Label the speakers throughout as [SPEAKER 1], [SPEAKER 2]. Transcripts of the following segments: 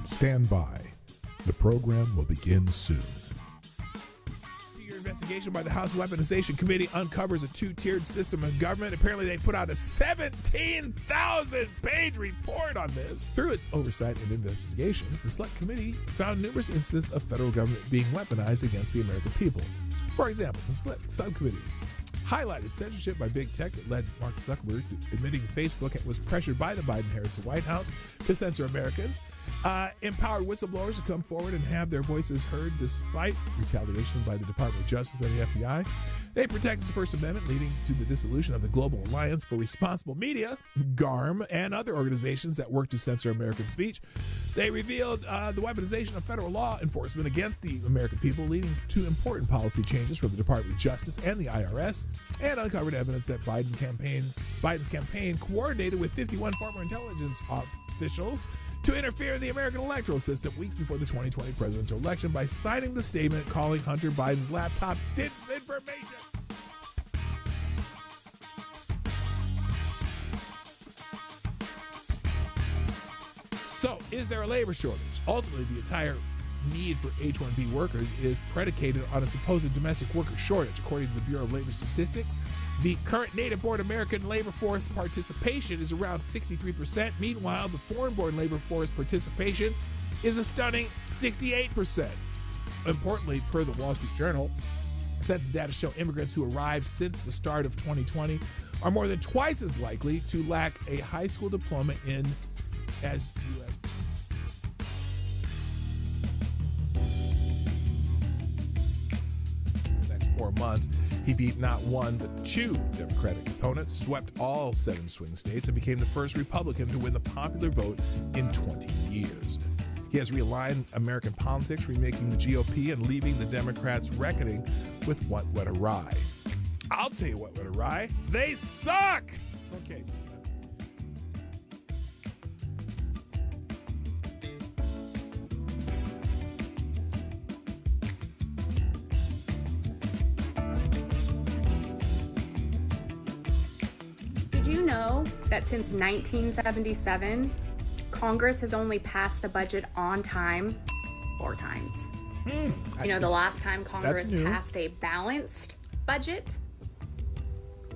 [SPEAKER 1] Stand by. The program will begin soon.
[SPEAKER 2] Your investigation by the House Weaponization Committee uncovers a two-tiered system of government. Apparently, they put out a 17,000-page report on this. Through its oversight and investigations, the Select Committee found numerous instances of federal government being weaponized against the American people. For example, the Select Subcommittee highlighted censorship by big tech that led Mark Zuckerberg to admitting Facebook was pressured by the Biden-Harris White House to censor Americans, empowered whistleblowers to come forward and have their voices heard despite retaliation by the Department of Justice and the FBI. They protected the First Amendment, leading to the dissolution of the Global Alliance for Responsible Media, GARM, and other organizations that work to censor American speech. They revealed the weaponization of federal law enforcement against the American people, leading to important policy changes for the Department of Justice and the IRS, and uncovered evidence that Biden's campaign coordinated with 51 former intelligence officials to interfere in the American electoral system weeks before the 2020 presidential election by signing the statement calling Hunter Biden's laptop disinformation. So, is there a labor shortage? Ultimately, the entire need for H-1B workers is predicated on a supposed domestic worker shortage. According to the Bureau of Labor Statistics, the current native-born American labor force participation is around 63%. Meanwhile, the foreign-born labor force participation is a stunning 68%. Importantly, per the Wall Street Journal, census data show immigrants who arrived since the start of 2020 are more than twice as likely to lack a high school diploma as U.S. months. He beat not one but two Democratic opponents, swept all 7 swing states, and became the first Republican to win the popular vote in 20 years. He has realigned American politics, remaking the GOP and leaving the Democrats reckoning with what went awry. I'll tell you what went awry. They suck! Okay.
[SPEAKER 3] Did you know that since 1977, Congress has only passed the budget on time 4 times? The last time Congress passed a balanced budget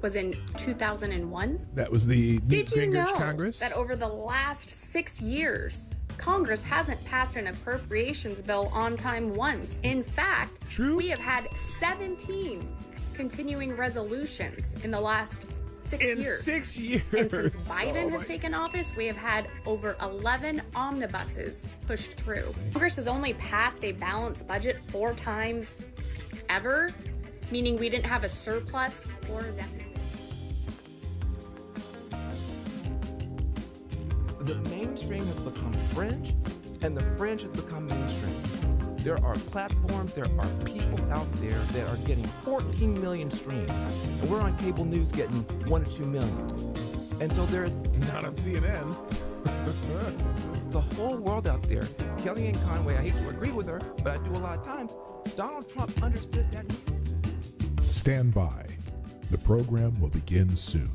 [SPEAKER 3] was in 2001.
[SPEAKER 2] That was the
[SPEAKER 3] Did you know
[SPEAKER 2] Congress?
[SPEAKER 3] That over the last 6 years, Congress hasn't passed an appropriations bill on time once? In fact, we have had 17 continuing resolutions in the last 6 years.
[SPEAKER 2] 6 years.
[SPEAKER 3] And since Biden has taken office, we have had over 11 omnibuses pushed through. Congress has only passed a balanced budget 4 times ever, meaning we didn't have a surplus or a deficit.
[SPEAKER 4] The mainstream has become fringe, and the fringe has become mainstream. There are platforms, there are people out there that are getting 14 million streams, and we're on cable news getting 1 or 2 million. And so there's
[SPEAKER 2] not on CNN.
[SPEAKER 4] the whole world out there. Kellyanne Conway, I hate to agree with her, but I do a lot of times. Donald Trump understood that.
[SPEAKER 1] Stand by. The program will begin soon.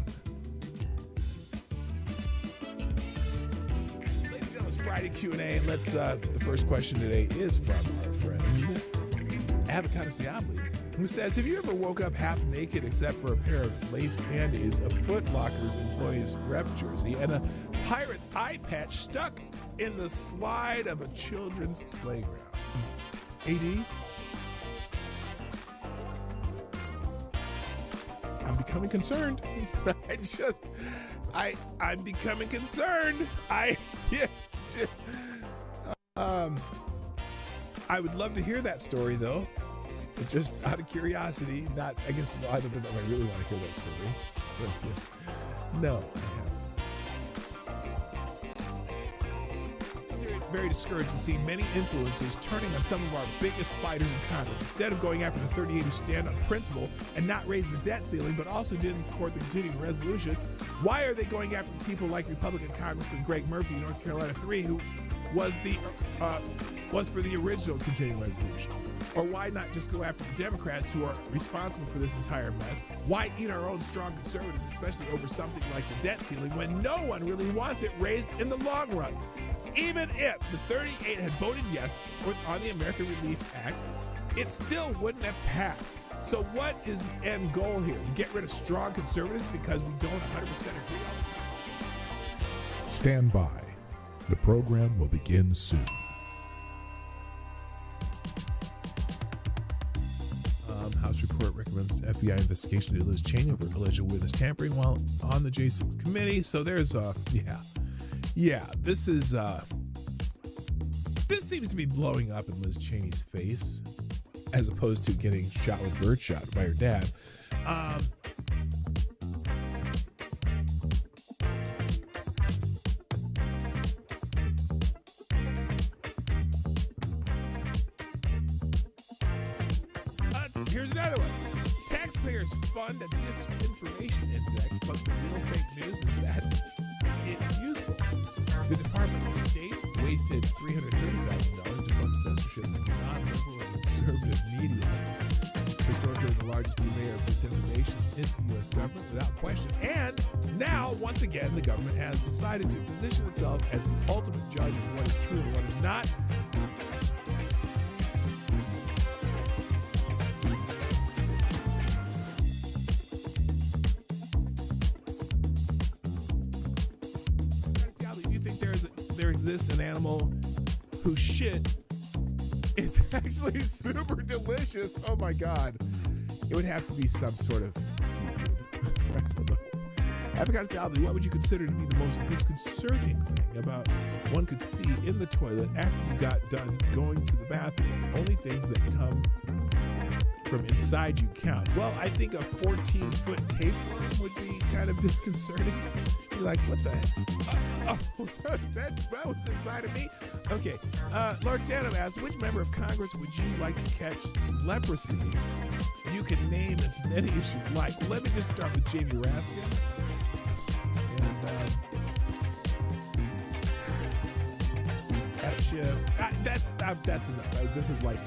[SPEAKER 2] Friday Q&A, and let's the first question today is from our friend Avocados Diabli, who says, have you ever woke up half naked except for a pair of lace panties, a Foot Locker's employee's ref jersey, and a Pirate's eye patch stuck in the slide of a children's playground? AD? I'm becoming concerned. I'm becoming concerned. I would love to hear that story, though. But just out of curiosity, I don't know if I really want to hear that story. But, no, I haven't. Very discouraged to see many influencers turning on some of our biggest fighters in Congress. Instead of going after the 38 who stand on principle and not raise the debt ceiling, but also didn't support the continuing resolution, why are they going after the people like Republican Congressman Greg Murphy, North Carolina 3, who was the was for the original continuing resolution? Or why not just go after the Democrats who are responsible for this entire mess? Why eat our own strong conservatives, especially over something like the debt ceiling, when no one really wants it raised in the long run? Even if the 38 had voted yes on the American Relief Act, it still wouldn't have passed. So what is the end goal here? To get rid of strong conservatives because we don't 100% agree all the time?
[SPEAKER 1] Stand by. The program will begin soon.
[SPEAKER 2] House report recommends FBI investigation into Liz Cheney over alleged witness tampering while on the J6 committee. So there's this seems to be blowing up in Liz Cheney's face as opposed to getting shot with birdshot by her dad. Here's another one. Taxpayers fund a disinformation index, but the real fake news is that it's useful. The Department of State wasted $330,000 to fund censorship of non-liberal and conservative media. Historically, the largest purveyor of disinformation is the U.S. government, without question. And now, once again, the government has decided to position itself as the ultimate judge of what is true and what is not. There exists an animal whose shit is actually super delicious. Oh my God. It would have to be some sort of seafood. I don't know. Avocado, what would you consider to be the most disconcerting thing about one could see in the toilet after you got done going to the bathroom? Only things that come from inside you count. Well, I think a 14-foot tapeworm would be kind of disconcerting. You're like, what the heck? That was inside of me? Okay. Lord Stanham asks, which member of Congress would you like to catch leprosy? You can name as many as you'd like. Well, let me just start with Jamie Raskin. And Adam Schiff. That's enough. This is light.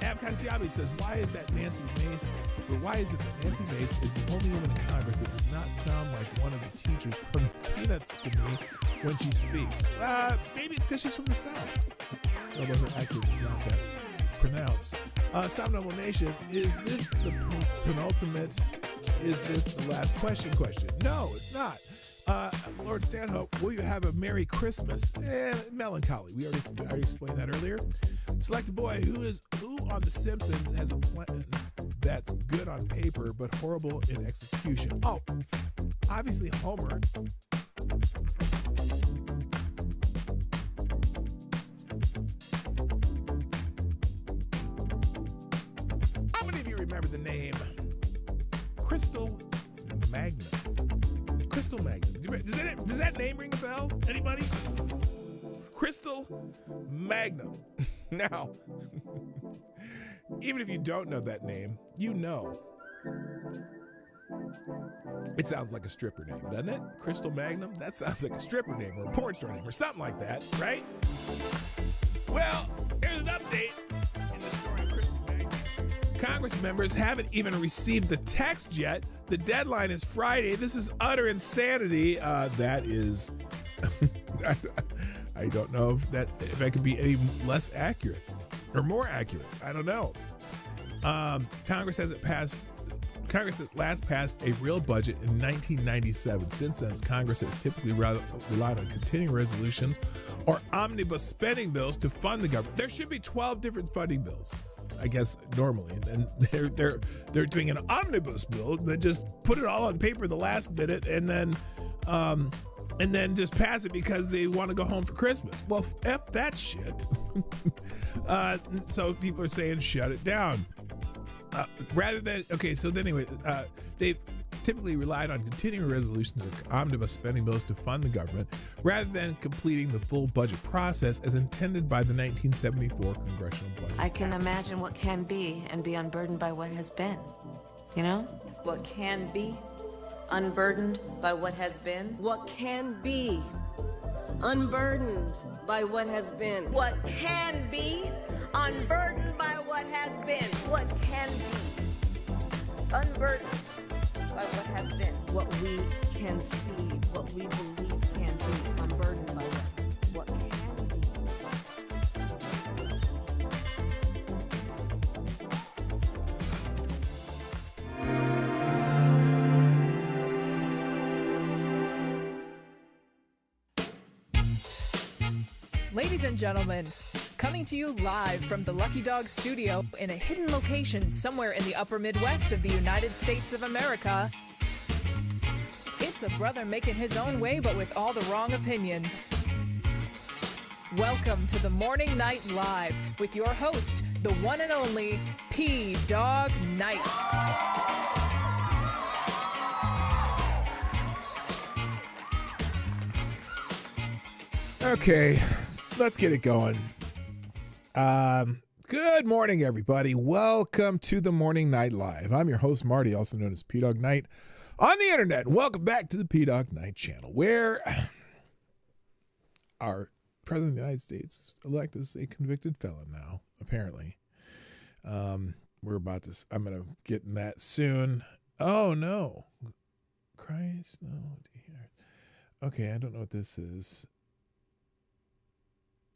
[SPEAKER 2] Avocado Diablo says, why is it that Nancy Mace is the only woman in Congress that does not sound like one of the teachers from Peanuts to me when she speaks? Maybe it's because she's from the South. Although her accent is not that pronounced. Sound Noble Nation, is this the penultimate? Is this the last question? No, it's not. Lord Stanhope, will you have a Merry Christmas? Melancholy. We already explained that earlier. Select a boy who on The Simpsons has a plan that's good on paper but horrible in execution. Oh, obviously Homer. How many of you remember the name Crystal Magnum? Crystal Magnum. Does that name ring a bell? Anybody? Crystal Magnum. Now, even if you don't know that name, you know. It sounds like a stripper name, doesn't it? Crystal Magnum? That sounds like a stripper name or a porn star name or something like that, right? Well, here's an update in the story of Crystal Magnum. Congress members haven't even received the text yet. The deadline is Friday. This is utter insanity. That is... I don't know if that could be any less accurate or more accurate. I don't know. Congress at last passed a real budget in 1997. Since then, Congress has typically relied on continuing resolutions or omnibus spending bills to fund the government. There should be 12 different funding bills, I guess, normally, and they're doing an omnibus bill. They just put it all on paper the last minute, and then just pass it because they want to go home for Christmas. Well, F that shit. So people are saying shut it down. They've typically relied on continuing resolutions or omnibus spending bills to fund the government rather than completing the full budget process as intended by the 1974 Congressional Budget
[SPEAKER 5] I can imagine what can be and be unburdened by what has been. You know?
[SPEAKER 6] What can be unburdened by what has been? What can be unburdened by what has been.
[SPEAKER 7] What can be, unburdened by what has been.
[SPEAKER 6] What can be, unburdened by what has been.
[SPEAKER 5] What we can see, what we believe can be, unburdened by what can be.
[SPEAKER 8] Ladies and gentlemen, coming to you live from the Lucky Dog studio in a hidden location somewhere in the upper Midwest of the United States of America, it's a brother making his own way but with all the wrong opinions. Welcome to the Morning Night Live with your host, the one and only P-Dog Knight.
[SPEAKER 2] Okay, let's get it going. Good morning, everybody. Welcome to the Morning Night Live. I'm your host, Marty, also known as P-Dog Knight on the internet. Welcome back to the P-Dog Knight channel, where our President of the United States elect is a convicted felon now, apparently. We're about to, I'm going to get in that soon. Oh, no. Christ, no. Dear. Okay, I don't know what this is.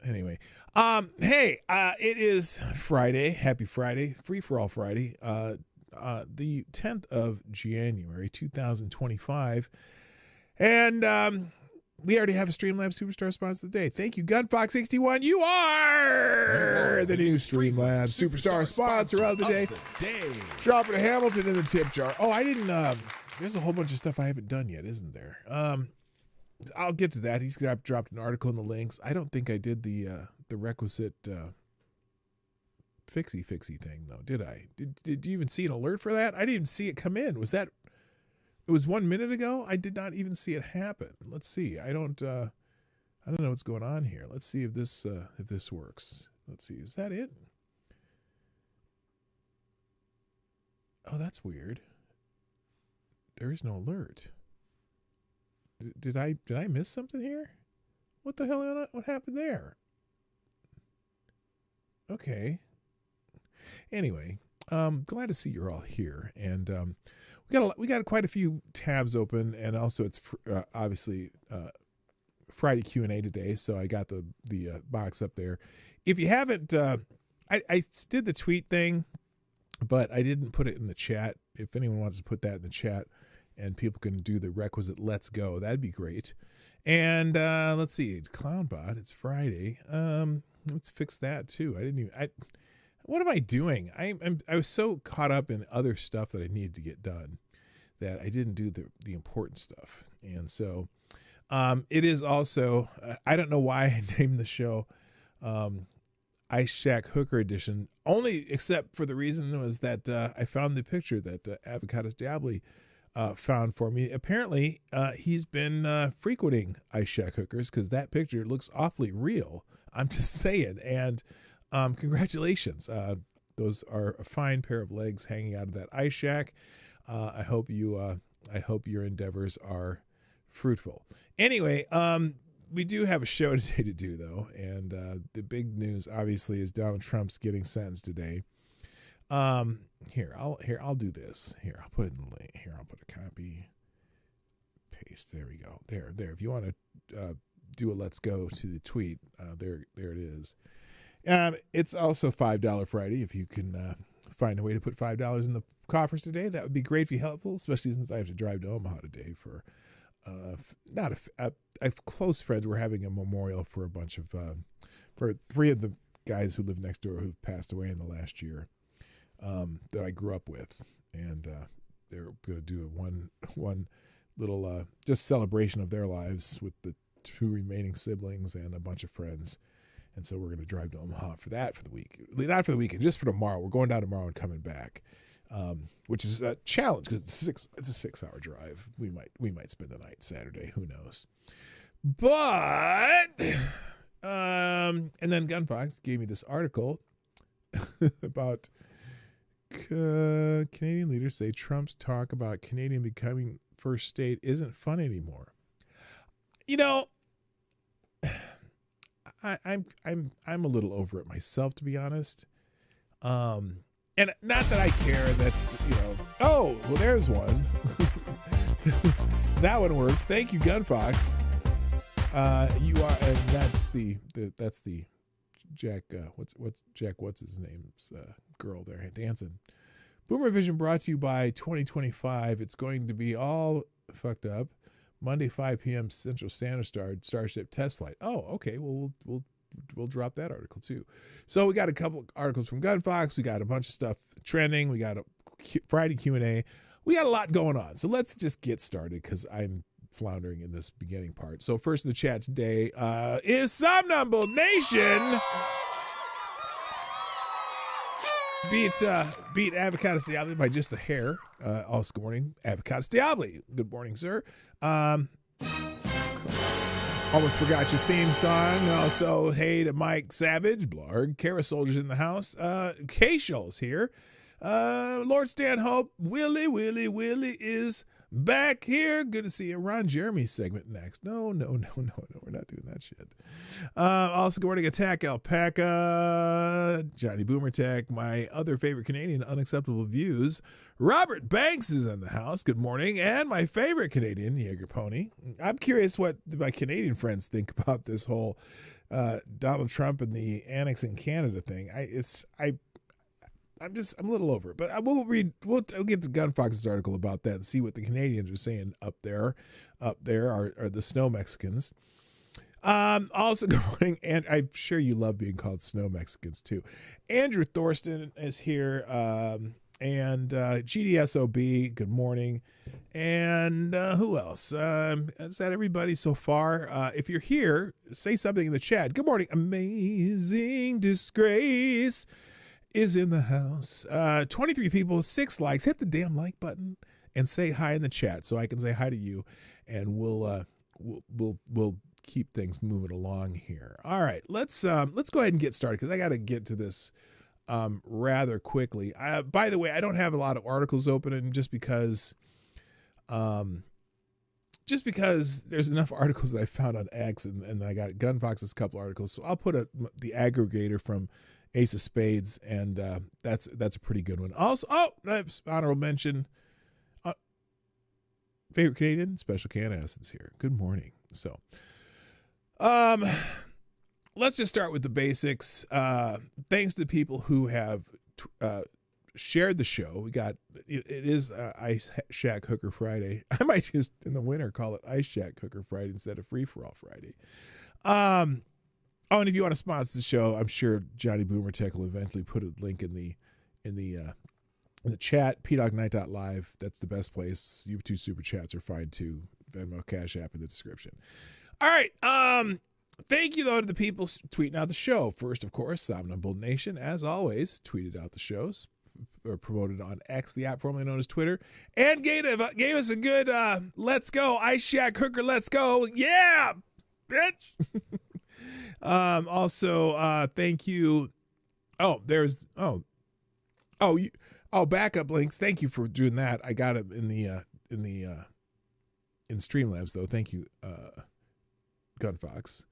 [SPEAKER 2] Anyway, hey, it is Friday. Happy Friday. Free for all Friday. The 10th of January, 2025. And we already have a Streamlabs Superstar sponsor today. Thank you, Gunfox61. You are the new Streamlabs Superstar sponsor of the day. Dropping a Hamilton in the tip jar. Oh, I didn't, there's a whole bunch of stuff I haven't done yet, isn't there? I'll get to that. He's dropped an article in the links. I don't think I did the requisite fixie thing though, did I? Did you even see an alert for that? I didn't even see it come in. It was 1 minute ago? I did not even see it happen. Let's see. I don't know what's going on here. Let's see if this works. Let's see. Is that it? Oh, that's weird. There is no alert. Did I miss something here? What the hell? What happened there? Okay. Anyway, glad to see you're all here, and we got quite a few tabs open, and also it's obviously Friday Q&A today, so I got the box up there. If you haven't, I did the tweet thing, but I didn't put it in the chat. If anyone wants to put that in the chat, and people can do the requisite let's go, that'd be great. And let's see, Clownbot, it's Friday. Let's fix that too. What am I doing? I was so caught up in other stuff that I needed to get done that I didn't do the important stuff. And so it is also, I don't know why I named the show Ice Shack Hooker Edition, only except for the reason was that I found the picture that Avocados Diabli found for me. Apparently, he's been frequenting Ice Shack Hookers because that picture looks awfully real. I'm just saying. And congratulations. Those are a fine pair of legs hanging out of that Ice Shack. I hope your endeavors are fruitful. Anyway, we do have a show today to do though, and the big news obviously is Donald Trump's getting sentenced today. I'll do this. Here, I'll put it in the link. Here, I'll put a copy, paste. There we go. There. If you want to do a let's go to the tweet, there it is. It's also $5 Friday. If you can find a way to put $5 in the coffers today, that would be greatly helpful, especially since I have to drive to Omaha today for close friends. We're having a memorial for a bunch of for 3 of the guys who live next door who've passed away in the last year. That I grew up with, and they're going to do one little just celebration of their lives with the 2 remaining siblings and a bunch of friends. And so we're going to drive to Omaha for that for the week, not for the weekend, just for tomorrow. We're going down tomorrow and coming back, which is a challenge because it's a 6-hour drive. We might spend the night Saturday. Who knows? But and then Gunfox gave me this article about Canadian leaders say Trump's talk about Canadian becoming first state isn't fun anymore. You know, I'm a little over it myself, to be honest. And not that I care that, oh, well, there's one. That one works. Thank you, Gunfox. You are, and that's the Jack, what's his name's girl there dancing. Boomer Vision brought to you by 2025. It's going to be all fucked up. Monday, 5 p.m. Central Standard Starship test flight. Oh, okay. Well, we'll drop that article too. So we got a couple of articles from Gunfox. We got a bunch of stuff trending. We got a Friday Q&A. We got a lot going on. So let's just get started because I'm floundering in this beginning part. So first in the chat today is Somnambul Nation. Beat Avocados Diablo by just a hair. Also, good morning, Avocados Diablo. Good morning, sir. Almost forgot your theme song. Also, hey to Mike Savage, Blarg, Kara Soldiers in the house. K-Shul's here. Lord Stanhope, Willie is back here. Good to see you. Ron Jeremy segment next. No, we're not doing that shit. Also, good morning, Attack Alpaca, Johnny Boomer Tech, my other favorite Canadian, Unacceptable Views. Robert Banks is in the house. Good morning. And my favorite Canadian, Jaeger Pony. I'm curious what my Canadian friends think about this whole Donald Trump and the annexing Canada thing. I'm a little over it, but we'll get to Gunfox's article about that and see what the Canadians are saying up there are the snow Mexicans. Also, good morning, and I'm sure you love being called snow Mexicans too. Andrew Thorsten is here, and GDSOB, good morning. And who else? Is that everybody so far? If you're here, say something in the chat. Good morning. Amazing Disgrace is in the house. 23 people, 6 likes. Hit the damn like button and say hi in the chat so I can say hi to you, and we'll keep things moving along here. All right, let's go ahead and get started because I got to get to this rather quickly. By the way, I don't have a lot of articles open, and just because there's enough articles that I found on X, and I got Gunfox's couple articles, so I'll put the aggregator from Ace of Spades, and that's a pretty good one. Also, honorable mention, favorite Canadian, Special Can Acids here. Good morning. So, let's just start with the basics. Thanks to people who have shared the show. We got it is Ice Shack Hooker Friday. I might just in the winter call it Ice Shack Hooker Friday instead of Free for All Friday. Oh, and if you want to sponsor the show, I'm sure Johnny Boomer Tech will eventually put a link in the chat. PDognight.live. That's the best place. YouTube super chats are fine too. Venmo, Cash App in the description. All right. Thank you though to the people tweeting out the show. First, of course, Somnambul Nation, as always, tweeted out the shows or promoted on X, the app formerly known as Twitter, and gave us a good let's go Ice Shack Hooker. Let's go. Yeah, bitch. Also, thank you. Oh, there's backup links. Thank you for doing that. I got it in Streamlabs though. Thank you, Gunfox.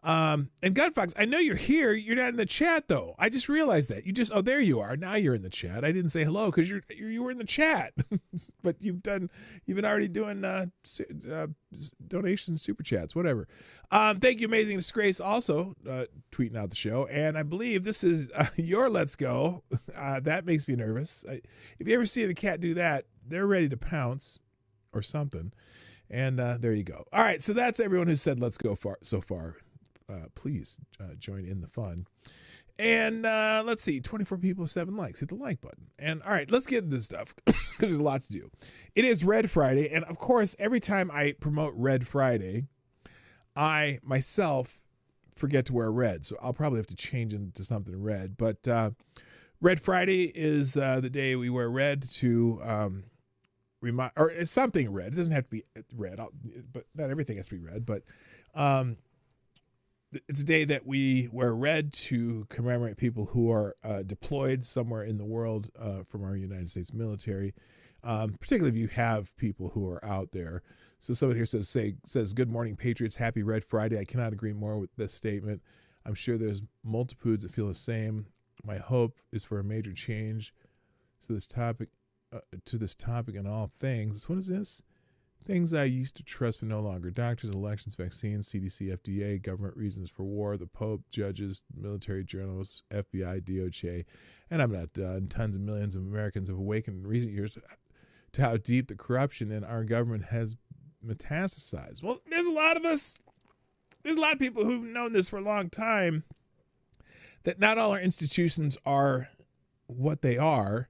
[SPEAKER 2] And Gunfox, I know you're here. You're not in the chat though. I just realized that. There you are. Now you're in the chat. I didn't say hello because you were in the chat, but you've been already doing donations, super chats, whatever. Thank you, Amazing Disgrace, also tweeting out the show. And I believe this is your Let's Go. That makes me nervous. If you ever see the cat do that, they're ready to pounce or something. And there you go. All right, so that's everyone who said let's go so far. Please join in the fun. And let's see, 24 people, 7 likes. Hit the like button. And all right, let's get into this stuff because there's a lot to do. It is Red Friday. And of course, every time I promote Red Friday, I myself forget to wear red. So I'll probably have to change into something red. But Red Friday is the day we wear red to remind, or it's something red. It doesn't have to be red, but not everything has to be red. But it's a day that we wear red to commemorate people who are deployed somewhere in the world from our United States military, particularly if you have people who are out there. So someone here says, good morning, Patriots. Happy Red Friday. I cannot agree more with this statement. I'm sure there's multitudes that feel the same. My hope is for a major change to this topic in all things. What is this? Things I used to trust but no longer. Doctors, elections, vaccines, CDC, FDA, government reasons for war, the Pope, judges, military journalists, FBI, DOJ, and I'm not done. Tons of millions of Americans have awakened in recent years to how deep the corruption in our government has metastasized. Well, there's a lot of us. There's a lot of people who've known this for a long time, that not all our institutions are what they are,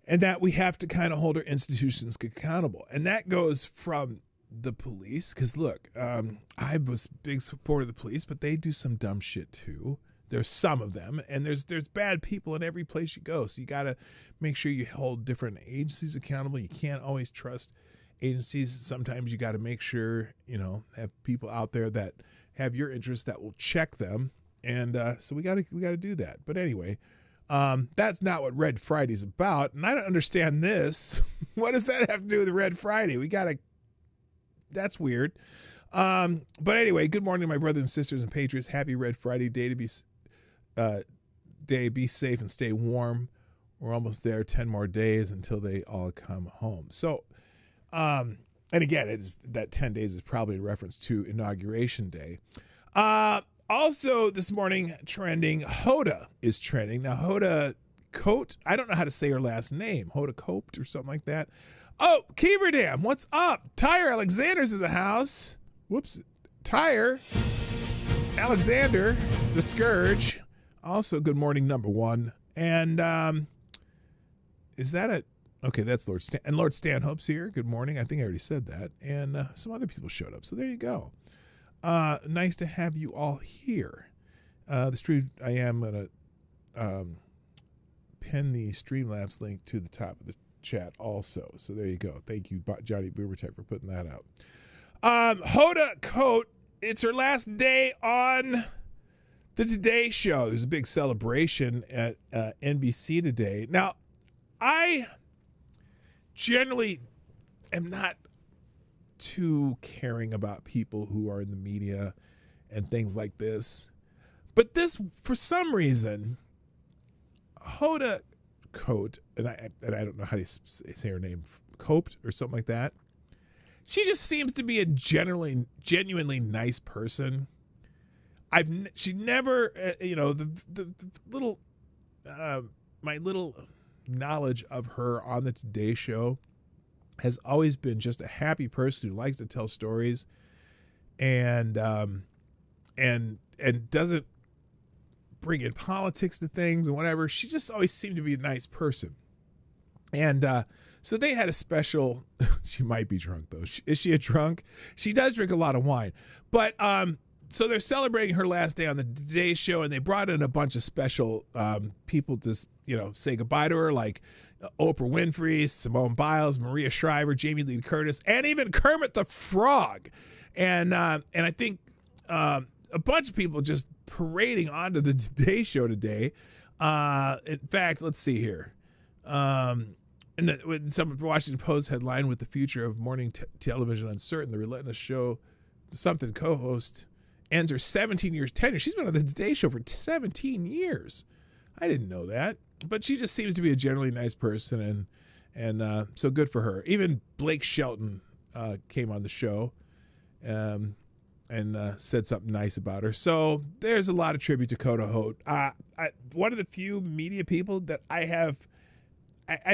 [SPEAKER 2] and that we have to kind of hold our institutions accountable. And that goes from the police, because look, I was a big supporter of the police, but they do some dumb shit too. There's some of them, and there's bad people in every place you go. So you got to make sure you hold different agencies accountable. You can't always trust agencies. Sometimes you got to make sure, have people out there that have your interests that will check them. And so we got to do that. But anyway, that's not what Red Friday's about. And I don't understand this. What does that have to do with Red Friday? That's weird. But anyway, good morning, my brothers and sisters and patriots. Happy Red Friday day to be safe and stay warm. We're almost there. 10 more days until they all come home. So, and again, it is that 10 days is probably a reference to Inauguration Day. Also this morning trending, Hoda is trending. Now, Hoda Coat, I don't know how to say her last name. Hoda Coat or something like that. Oh, Keeverdam, what's up? Tyre Alexander's in the house. Whoops. Tyre Alexander, the Scourge. Also, good morning, number one. And is that okay, that's Lord Stan. And Lord Stanhope's here. Good morning. I think I already said that. And some other people showed up. So there you go. Nice to have you all here. The stream, I am going to pin the Streamlabs link to the top of the chat also. So there you go. Thank you, Johnny Boomertech, for putting that out. Hoda Coat, it's her last day on the Today Show. There's a big celebration at NBC today. Now, I generally am not too caring about people who are in the media and things like this. But this, for some reason, Hoda Coat, and I don't know how to say her name, Coped or something like that. She just seems to be a genuinely nice person. She never, the little, my little knowledge of her on the Today Show has always been just a happy person who likes to tell stories and doesn't bring in politics to things and whatever. She just always seemed to be a nice person. And so they had a special, she might be drunk though. Is she a drunk? She does drink a lot of wine. But so they're celebrating her last day on the Today Show, and they brought in a bunch of special people to, say goodbye to her, like Oprah Winfrey, Simone Biles, Maria Shriver, Jamie Lee Curtis, and even Kermit the Frog. And I think a bunch of people just parading onto the Today Show today. In fact, let's see here. When some Washington Post headline, with the future of morning television uncertain, the relentless show something co-host ends her 17 years tenure. She's been on the Today Show for 17 years. I didn't know that, but she just seems to be a generally nice person, and so good for her. Even Blake Shelton came on the show and said something nice about her. So there's a lot of tribute to Hoda Coat. One of the few media people that I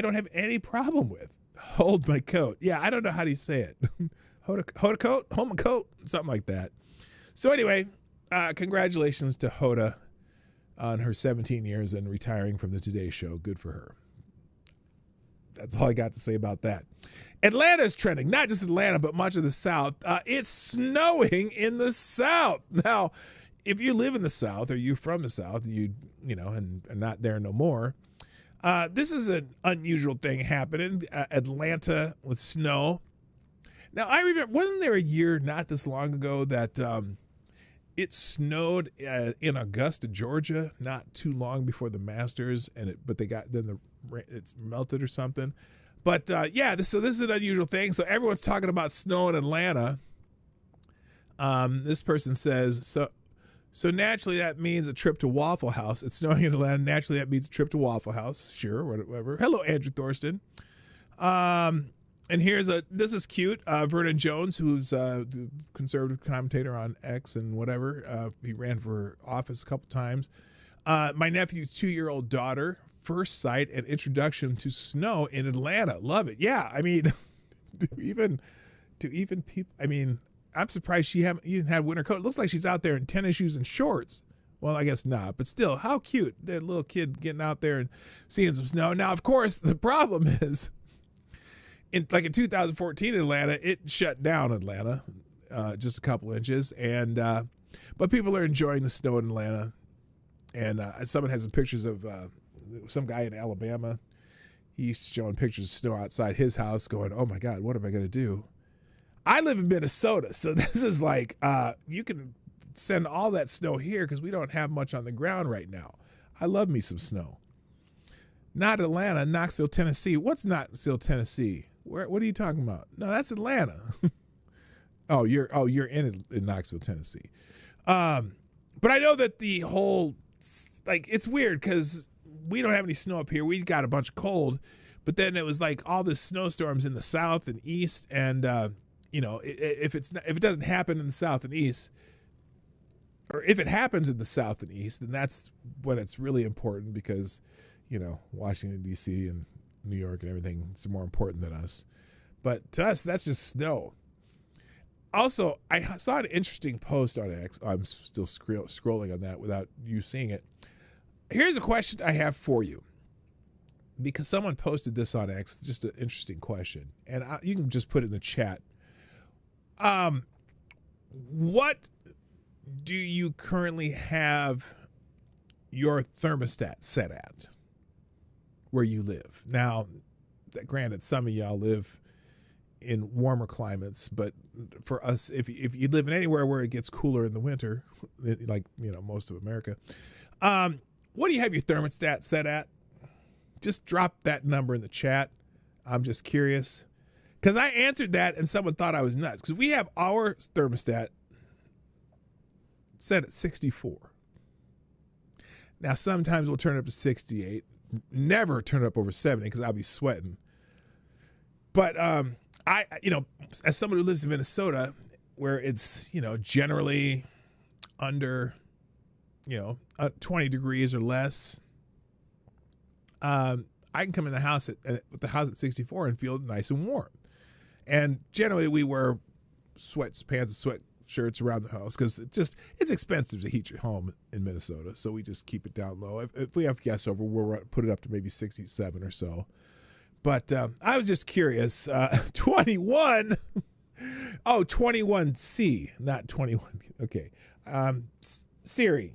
[SPEAKER 2] don't have any problem with. Hold my coat. Yeah, I don't know how do you say it. Hoda Coat? Hold my coat? Something like that. So anyway, congratulations to Hoda on her 17 years and retiring from the Today Show. Good for her. That's all I got to say about that. Atlanta's trending. Not just Atlanta, but much of the South. It's snowing in the South. Now, if you live in the South or you're from the South, and not there no more, this is an unusual thing happening. Atlanta with snow. Now, I remember, wasn't there a year not this long ago that it snowed in Augusta, Georgia, not too long before the Masters, it's melted or something. But so this is an unusual thing. So everyone's talking about snow in Atlanta. This person says, So naturally, that means a trip to Waffle House. It's snowing in Atlanta. Naturally, that means a trip to Waffle House. Sure, whatever. Hello, Andrew Thorsten. And this is cute. Vernon Jones, who's a conservative commentator on X and whatever. He ran for office a couple times. My nephew's 2-year-old daughter, first sight and introduction to snow in Atlanta. Love it. Yeah, I mean, to even people. I mean, I'm surprised she haven't even had winter coat. It looks like she's out there in tennis shoes and shorts. Well, I guess not, but still, how cute. That little kid getting out there and seeing some snow. Now, of course, the problem is, in 2014 in Atlanta, it shut down Atlanta, just a couple inches. But people are enjoying the snow in Atlanta. And someone has some pictures of some guy in Alabama. He's showing pictures of snow outside his house going, oh my God, what am I going to do? I live in Minnesota, so this is like, you can send all that snow here because we don't have much on the ground right now. I love me some snow. Not Atlanta, Knoxville, Tennessee. What's Knoxville, Tennessee? What are you talking about? No, that's Atlanta. You're in Knoxville, Tennessee. But I know that the whole, it's weird because we don't have any snow up here. We got a bunch of cold, but then it was like all this snowstorms in the south and east, and if it doesn't happen in the south and east, or if it happens in the south and east, then that's when it's really important because, Washington, D.C. and New York and everything is more important than us. But to us, that's just snow. Also, I saw an interesting post on X. I'm still scrolling on that without you seeing it. Here's a question I have for you, because someone posted this on X, just an interesting question. And you can just put it in the chat. What do you currently have your thermostat set at where you live? Now, granted, some of y'all live in warmer climates, but for us, if you live in anywhere where it gets cooler in the winter, like most of America, what do you have your thermostat set at? Just drop that number in the chat. I'm just curious, because I answered that and someone thought I was nuts, because we have our thermostat set at 64. Now sometimes we'll turn it up to 68. Never turn it up over 70 because I'll be sweating. But I as someone who lives in Minnesota, where it's generally under 20 degrees or less, I can come in the house with the house at 64 and feel nice and warm. And generally we wear sweatpants and sweatshirts around the house because it's expensive to heat your home in Minnesota, so we just keep it down low. If we have guests over, we'll put it up to maybe 67 or so. But I was just curious. 21. Oh, 21C, not 21. Okay. Siri,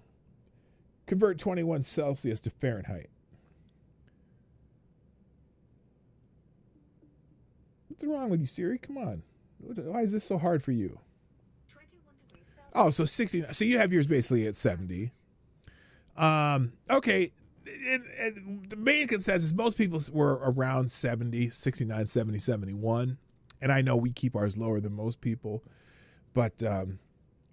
[SPEAKER 2] convert 21 Celsius to Fahrenheit. What's wrong with you, Siri? Come on. Why is this so hard for you? 21 degrees Celsius. Oh, so 60. So you have yours basically at 70. Okay. And the main consensus, most people were around 70, 69, 70, 71. And I know we keep ours lower than most people. But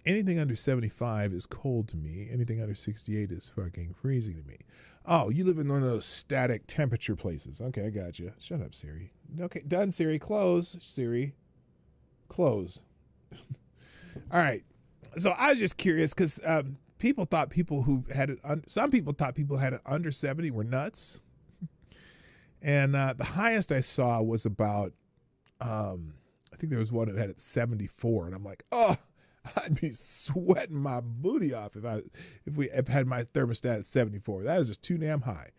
[SPEAKER 2] anything under 75 is cold to me. Anything under 68 is fucking freezing to me. Oh, you live in one of those static temperature places. Okay, I got you. Shut up, Siri. Okay, done, Siri. Close, Siri. Close. All right. So I was just curious because people thought people who had it, some people thought people had it under 70 were nuts. And the highest I saw was about, I think there was one that had it 74. And I'm like, oh, I'd be sweating my booty off if we had my thermostat at 74. That was just too damn high.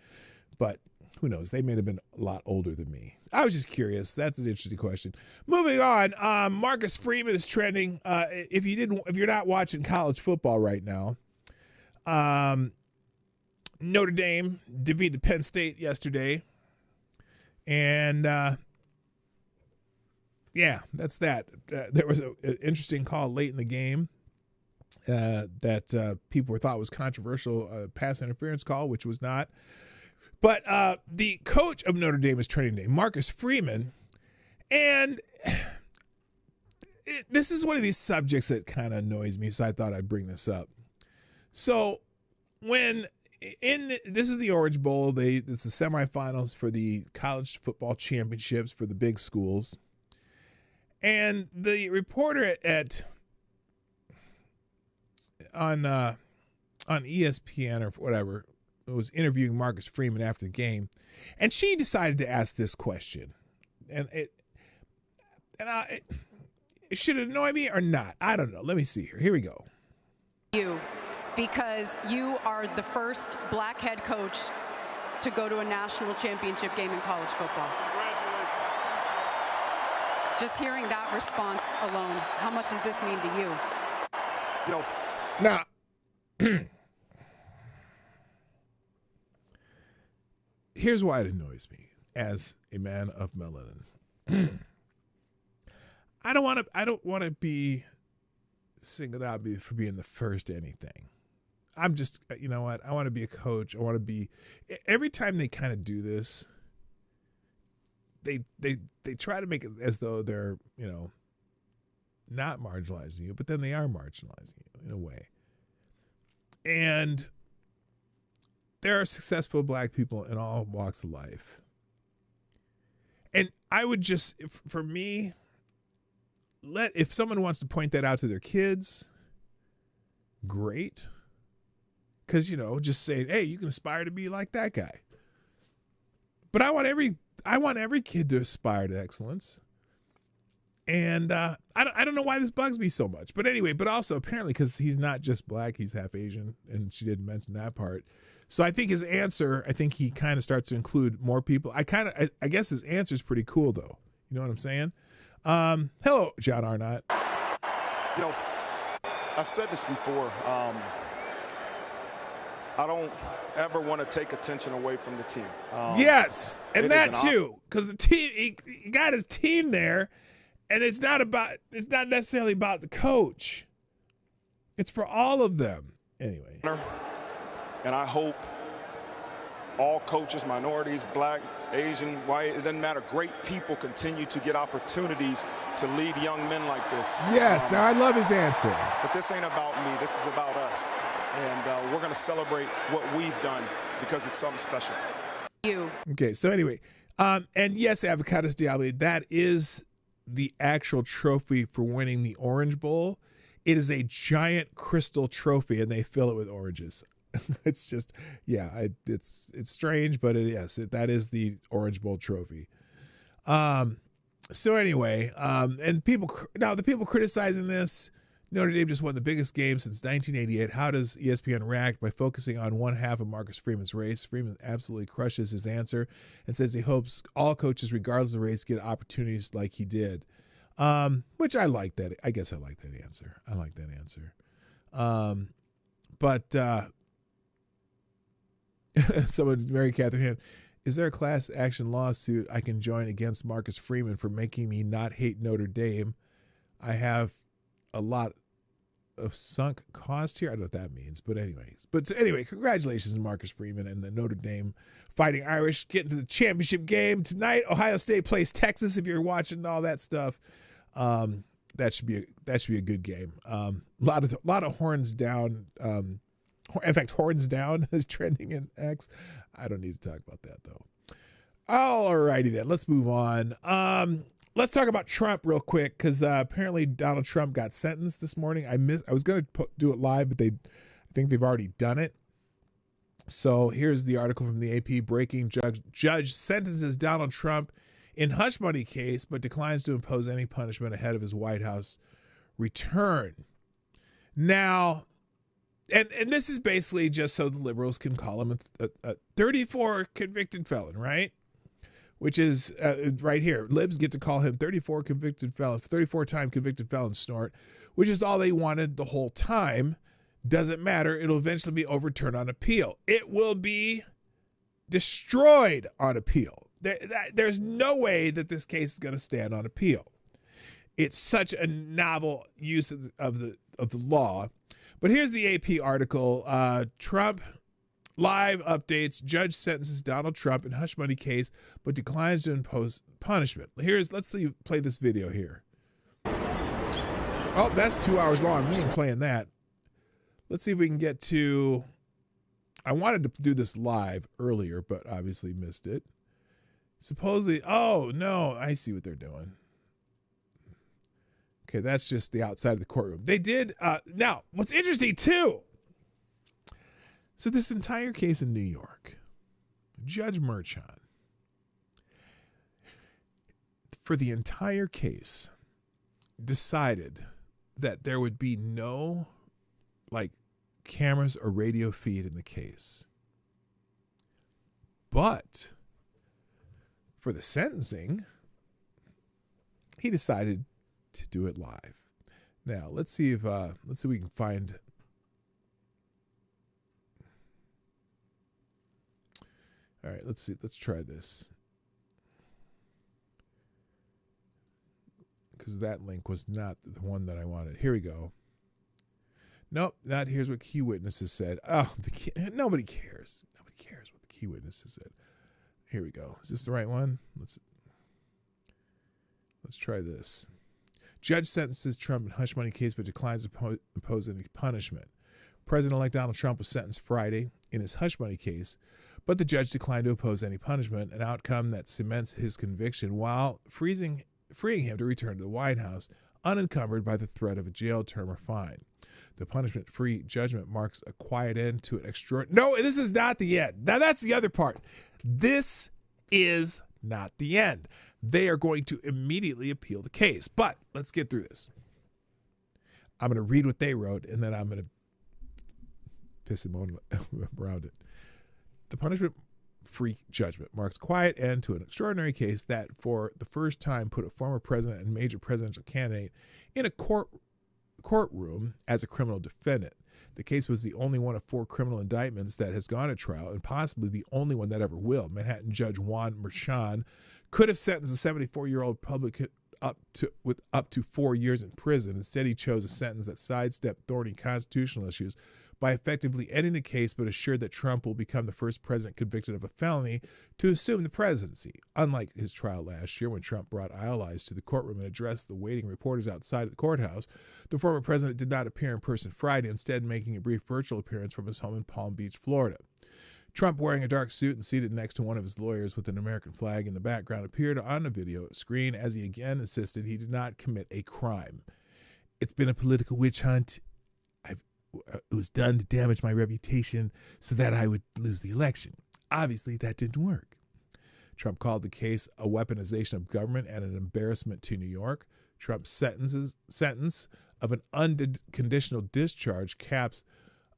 [SPEAKER 2] But who knows? They may have been a lot older than me. I was just curious. That's an interesting question. Moving on. Marcus Freeman is trending. If you're not watching college football right now, Notre Dame defeated Penn State yesterday. And yeah, that's that. There was an interesting call late in the game that people thought was controversial, pass interference call, which was not. But the coach of Notre Dame is trending today, Marcus Freeman. And this is one of these subjects that kind of annoys me, so I thought I'd bring this up. So when this is the Orange Bowl, it's the semifinals for the college football championships for the big schools. And the reporter on ESPN or whatever was interviewing Marcus Freeman after the game, and she decided to ask this question, and it should annoy me or not. I don't know. Let me see here. Here we go.
[SPEAKER 9] You, because you are the first black head coach to go to a national championship game in college football. Congratulations. Just hearing that response alone, how much does this mean to you?
[SPEAKER 2] Now, here's why it annoys me as a man of melanin. I don't want to be singled out for being the first to anything. I'm just, you know what? I want to be a coach. I want to be. Every time they kind of do this, they try to make it as though they're, not marginalizing you, but then they are marginalizing you in a way. And there are successful black people in all walks of life. And I would just, for me, if someone wants to point that out to their kids, great. Because, just say, hey, you can aspire to be like that guy. But I want every kid to aspire to excellence. And I don't know why this bugs me so much. But anyway, but also apparently because he's not just black, he's half Asian. And she didn't mention that part. So I think his answer, he kind of starts to include more people. I guess his answer is pretty cool, though. You know what I'm saying? Hello, John Arnott.
[SPEAKER 10] I've said this before. I don't ever want to take attention away from the team.
[SPEAKER 2] Yes, and that too, because the team, he got his team there, and it's not necessarily about the coach. It's for all of them. Anyway.
[SPEAKER 10] And I hope all coaches, minorities, black, Asian, white, it doesn't matter, great people continue to get opportunities to lead young men like this.
[SPEAKER 2] Yes, now I love his answer.
[SPEAKER 10] But this ain't about me, this is about us. And we're going to celebrate what we've done because it's something special.
[SPEAKER 9] You.
[SPEAKER 2] Okay, so anyway, and yes, Avocados Diablo, that is the actual trophy for winning the Orange Bowl. It is a giant crystal trophy, and they fill it with oranges. It's just, it's strange, but that is the Orange Bowl trophy. So anyway, and the people criticizing this, Notre Dame just won the biggest game since 1988. How does ESPN react? By focusing on one half of Marcus Freeman's race. Freeman absolutely crushes his answer and says he hopes all coaches, regardless of race, get opportunities like he did. Which I like that. I guess I like that answer. But someone, Mary Catherine Hand, is there a class action lawsuit I can join against Marcus Freeman for making me not hate Notre Dame? I have a lot of sunk cost here. I don't know what that means, but anyway, congratulations to Marcus Freeman and the Notre Dame Fighting Irish getting to the championship game tonight. Ohio State plays Texas. If you're watching all that stuff, that should be a good game. A lot of horns down. In fact, horns down is trending in X. I don't need to talk about that though. All righty then, let's move on. Let's talk about Trump real quick because apparently Donald Trump got sentenced this morning. I was going to do it live, but I think they've already done it. So here's the article from the AP. Breaking: Judge sentences Donald Trump in hush money case, but declines to impose any punishment ahead of his White House return. Now, and this is basically just so the liberals can call him a 34 convicted felon, right? Which is right here. Libs get to call him 34-time convicted felon snort, which is all they wanted the whole time. Doesn't matter. It'll eventually be overturned on appeal. It will be destroyed on appeal. There's no way that this case is going to stand on appeal. It's such a novel use of the law. But here's the AP article. Trump live updates. Judge sentences Donald Trump in hush money case, but declines to impose punishment. Let's play this video here. Oh, that's 2 hours long. We ain't playing that. Let's see if we can get to, I wanted to do this live earlier, but obviously missed it. Supposedly, oh no, I see what they're doing. Okay, that's just the outside of the courtroom. They did, now, what's interesting too, so this entire case in New York, Judge Merchan, for the entire case, decided that there would be no, like, cameras or radio feed in the case. But for the sentencing, he decided to do it live. Now, let's see if we can find. All right, let's see. Let's try this. Because that link was not the one that I wanted. Here we go. Nope, not here's what key witnesses said. Oh, nobody cares. Nobody cares what the key witnesses said. Here we go. Is this the right one? Let's try this. Judge sentences Trump in hush money case but declines to impose any punishment. President-elect Donald Trump was sentenced Friday in his hush money case, but the judge declined to impose any punishment, an outcome that cements his conviction while freeing him to return to the White House unencumbered by the threat of a jail term or fine. The punishment-free judgment marks a quiet end to an extraordinary... No, this is not the end. Now, that's the other part. This is not the end. They are going to immediately appeal the case. But let's get through this. I'm going to read what they wrote, and then I'm going to piss him on around it. The punishment-free judgment marks quiet end to an extraordinary case that, for the first time, put a former president and major presidential candidate in a courtroom as a criminal defendant. The case was the only one of 4 criminal indictments that has gone to trial, and possibly the only one that ever will. Manhattan Judge Juan Merchan could have sentenced a 74-year-old Republican up to 4 years in prison. Instead, he chose a sentence that sidestepped thorny constitutional issues by effectively ending the case, but assured that Trump will become the first president convicted of a felony to assume the presidency. Unlike his trial last year, when Trump brought allies to the courtroom and addressed the waiting reporters outside of the courthouse, the former president did not appear in person Friday, instead making a brief virtual appearance from his home in Palm Beach, Florida. Trump, wearing a dark suit and seated next to one of his lawyers with an American flag in the background, appeared on a video screen as he again insisted he did not commit a crime. It's been a political witch hunt. It was done to damage my reputation so that I would lose the election. Obviously, that didn't work. Trump called the case a weaponization of government and an embarrassment to New York. Trump's sentence of an unconditional discharge caps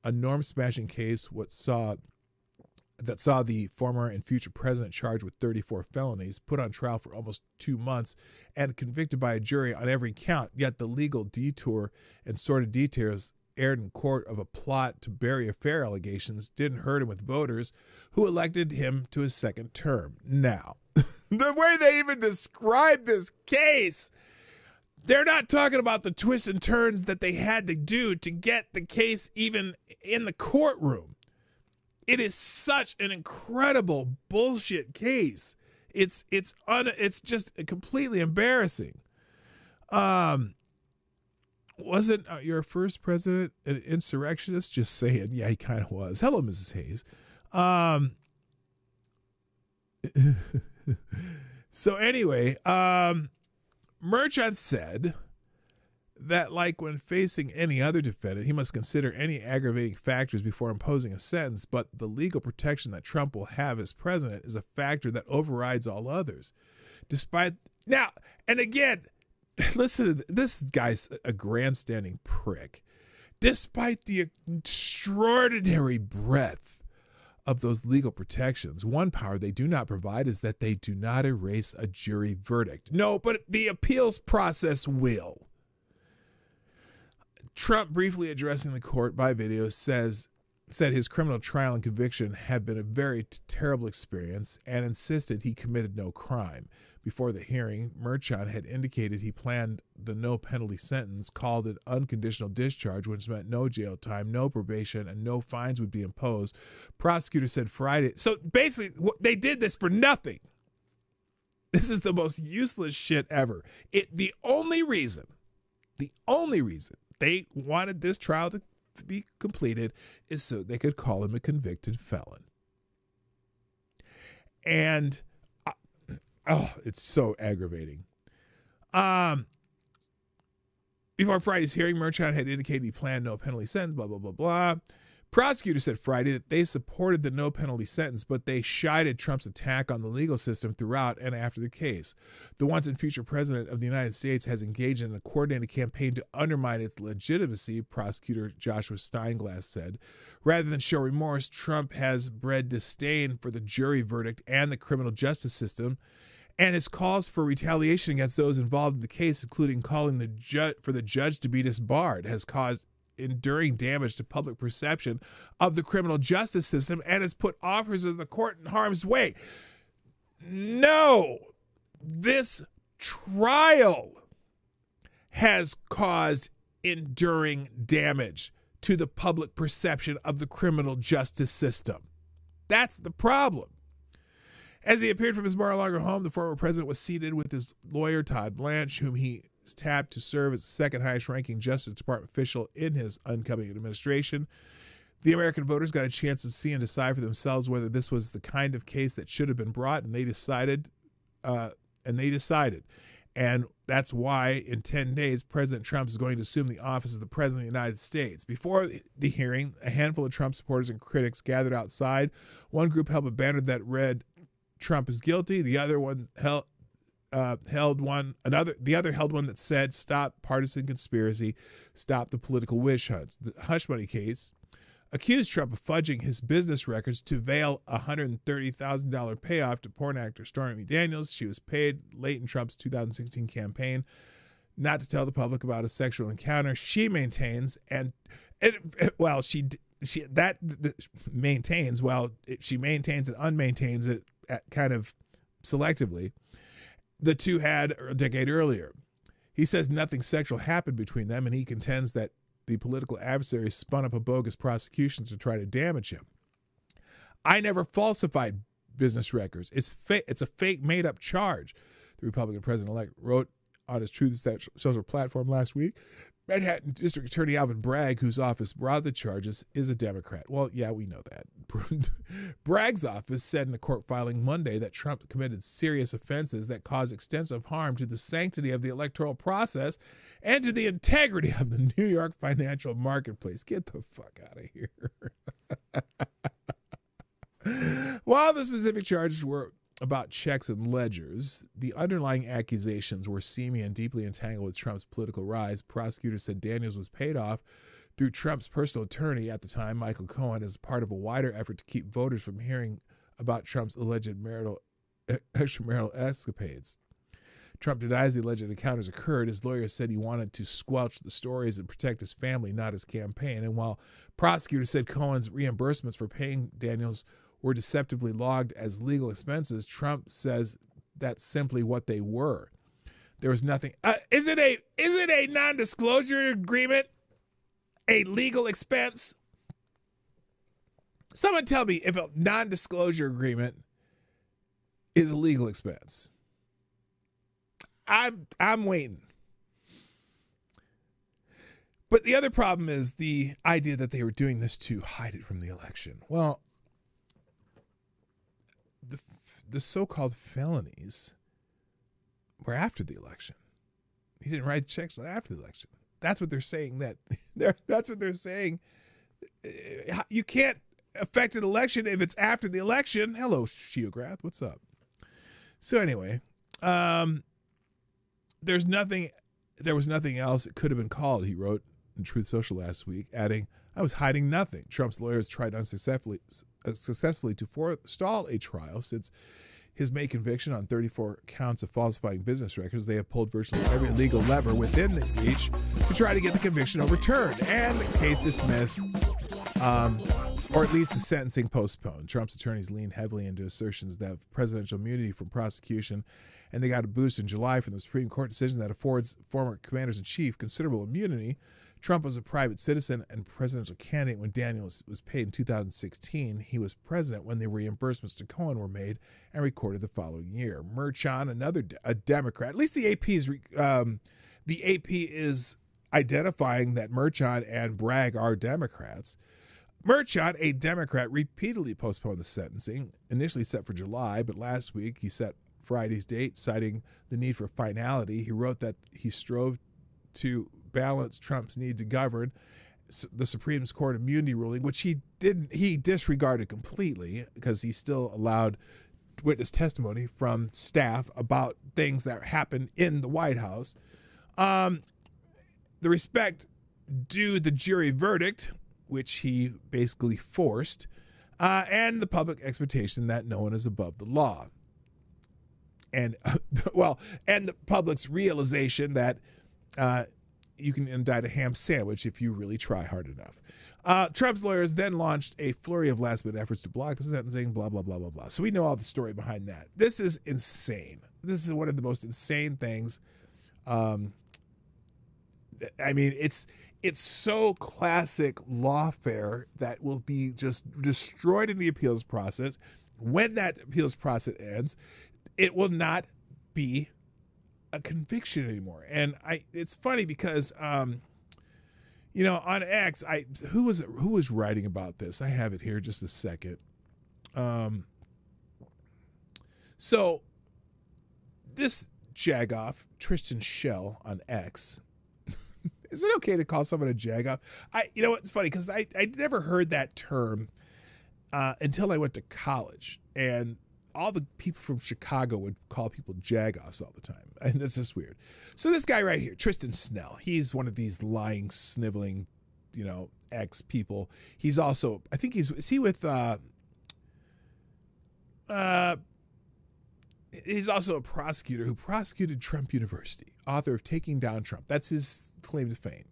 [SPEAKER 2] a norm-smashing case that saw the former and future president charged with 34 felonies, put on trial for almost 2 months, and convicted by a jury on every count. Yet the legal detour and sordid details aired in court of a plot to bury affair allegations didn't hurt him with voters who elected him to his second term. Now, the way they even describe this case, they're not talking about the twists and turns that they had to do to get the case even in the courtroom. It is such an incredible bullshit case. It's just completely embarrassing. Wasn't your first president an insurrectionist? Just saying. Yeah, he kind of was. Hello, Mrs. Hayes. So anyway, Merchan said that, like when facing any other defendant, he must consider any aggravating factors before imposing a sentence, but the legal protection that Trump will have as president is a factor that overrides all others. Now, and again, listen, this guy's a grandstanding prick. Despite the extraordinary breadth of those legal protections, one power they do not provide is that they do not erase a jury verdict. No, but the appeals process will. Trump, briefly addressing the court by video, said his criminal trial and conviction had been a very terrible experience and insisted he committed no crime. Before the hearing, Merchan had indicated he planned the no penalty sentence, called it unconditional discharge, which meant no jail time, no probation, and no fines would be imposed. Prosecutor said Friday. So basically, they did this for nothing. This is the most useless shit ever. The only reason they wanted this trial to be completed is so they could call him a convicted felon. And it's so aggravating. Before Friday's hearing, Merchant had indicated he planned no penalty sentence, blah, blah, blah, blah. Prosecutors said Friday that they supported the no penalty sentence, but they shied at Trump's attack on the legal system throughout and after the case. The once and future president of the United States has engaged in a coordinated campaign to undermine its legitimacy, prosecutor Joshua Steinglass said. Rather than show remorse, Trump has bred disdain for the jury verdict and the criminal justice system, and his calls for retaliation against those involved in the case, including calling for the judge to be disbarred, has caused enduring damage to public perception of the criminal justice system and has put officers of the court in harm's way. No, this trial has caused enduring damage to the public perception of the criminal justice system. That's the problem. As he appeared from his Mar-a-Lago home, the former president was seated with his lawyer, Todd Blanche, whom he tapped to serve as the second highest ranking Justice Department official in his oncoming administration. The American voters got a chance to see and decide for themselves whether this was the kind of case that should have been brought, and they decided. And that's why in 10 days, President Trump is going to assume the office of the President of the United States. Before the hearing, a handful of Trump supporters and critics gathered outside. One group held a banner that read, "Trump is guilty." The other one held one that said, "Stop partisan conspiracy, stop the political witch hunts." The hush money case accused Trump of fudging his business records to veil a $130,000 payoff to porn actor Stormy Daniels. She was paid late in Trump's 2016 campaign not to tell the public about a sexual encounter. She maintains, she maintains and unmaintains it kind of selectively. The two had a decade earlier. He says nothing sexual happened between them, and he contends that the political adversary spun up a bogus prosecution to try to damage him. "I never falsified business records. It's a fake, made-up charge," the Republican president-elect wrote on his Truth social platform last week. Manhattan District Attorney Alvin Bragg, whose office brought the charges, is a Democrat. Well, yeah, we know that. Bragg's office said in a court filing Monday that Trump committed serious offenses that caused extensive harm to the sanctity of the electoral process and to the integrity of the New York financial marketplace. Get the fuck out of here. While the specific charges were about checks and ledgers, the underlying accusations were seamy and deeply entangled with Trump's political rise. Prosecutors said Daniels was paid off through Trump's personal attorney at the time, Michael Cohen, as part of a wider effort to keep voters from hearing about Trump's alleged extramarital escapades. Trump denies the alleged encounters occurred. His lawyer said he wanted to squelch the stories and protect his family, not his campaign. And while prosecutors said Cohen's reimbursements for paying Daniels were deceptively logged as legal expenses, Trump says that's simply what they were. There was nothing. Is it a non-disclosure agreement a legal expense? Someone tell me if a non-disclosure agreement is a legal expense. I'm waiting. But the other problem is the idea that they were doing this to hide it from the election. Well, the so-called felonies were after the election. He didn't write the checks until after the election. That's what they're saying. That's what they're saying. You can't affect an election if it's after the election. Hello, Shiograth. What's up? So anyway, there was nothing else it could have been called, he wrote in Truth Social last week, adding, "I was hiding nothing." Trump's lawyers tried unsuccessfully to forestall a trial since his May conviction on 34 counts of falsifying business records. They have pulled virtually every legal lever within the reach to try to get the conviction overturned and the case dismissed, or at least the sentencing postponed. Trump's attorneys leaned heavily into assertions that of presidential immunity from prosecution, and they got a boost in July from the Supreme Court decision that affords former commanders-in-chief considerable immunity. Trump was a private citizen and presidential candidate when Daniels was paid in 2016. He was president when the reimbursements to Cohen were made and recorded the following year. Merchant, a Democrat, at least the AP is identifying that Merchant and Bragg are Democrats. Merchant, a Democrat, repeatedly postponed the sentencing, initially set for July, but last week he set Friday's date, citing the need for finality. He wrote that he strove to balance Trump's need to govern the Supreme Court immunity ruling, which he disregarded completely because he still allowed witness testimony from staff about things that happened in the White House. The respect due the jury verdict, which he basically forced, and the public expectation that no one is above the law. And, and the public's realization that you can indict a ham sandwich if you really try hard enough. Trump's lawyers then launched a flurry of last-minute efforts to block the sentencing, blah, blah, blah, blah, blah. So we know all the story behind that. This is insane. This is one of the most insane things. I mean, it's so classic lawfare that will be just destroyed in the appeals process. When that appeals process ends, it will not be a conviction anymore. And it's funny because on X, who was writing about this? I have it here, just a second. So this jagoff, Tristan Shell on X. Is it okay to call someone a jagoff? You know what's funny, because I never heard that term until I went to college, and all the people from Chicago would call people jagoffs all the time, and that's just weird. So this guy right here, Tristan Snell, he's one of these lying, sniveling, ex people. He's also, I think is he with he's also a prosecutor who prosecuted Trump University, author of Taking Down Trump. That's his claim to fame.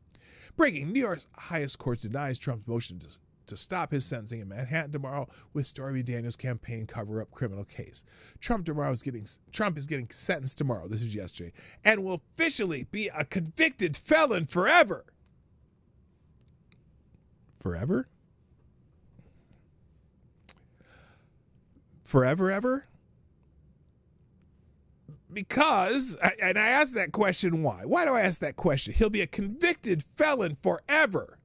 [SPEAKER 2] Breaking, New York's highest court denies Trump's motion to stop his sentencing in Manhattan tomorrow with Stormy Daniels' campaign cover-up criminal case. Trump is getting sentenced tomorrow, this was yesterday, and will officially be a convicted felon forever. Forever? Forever, ever? Because, and I asked that question why? Why do I ask that question? He'll be a convicted felon forever.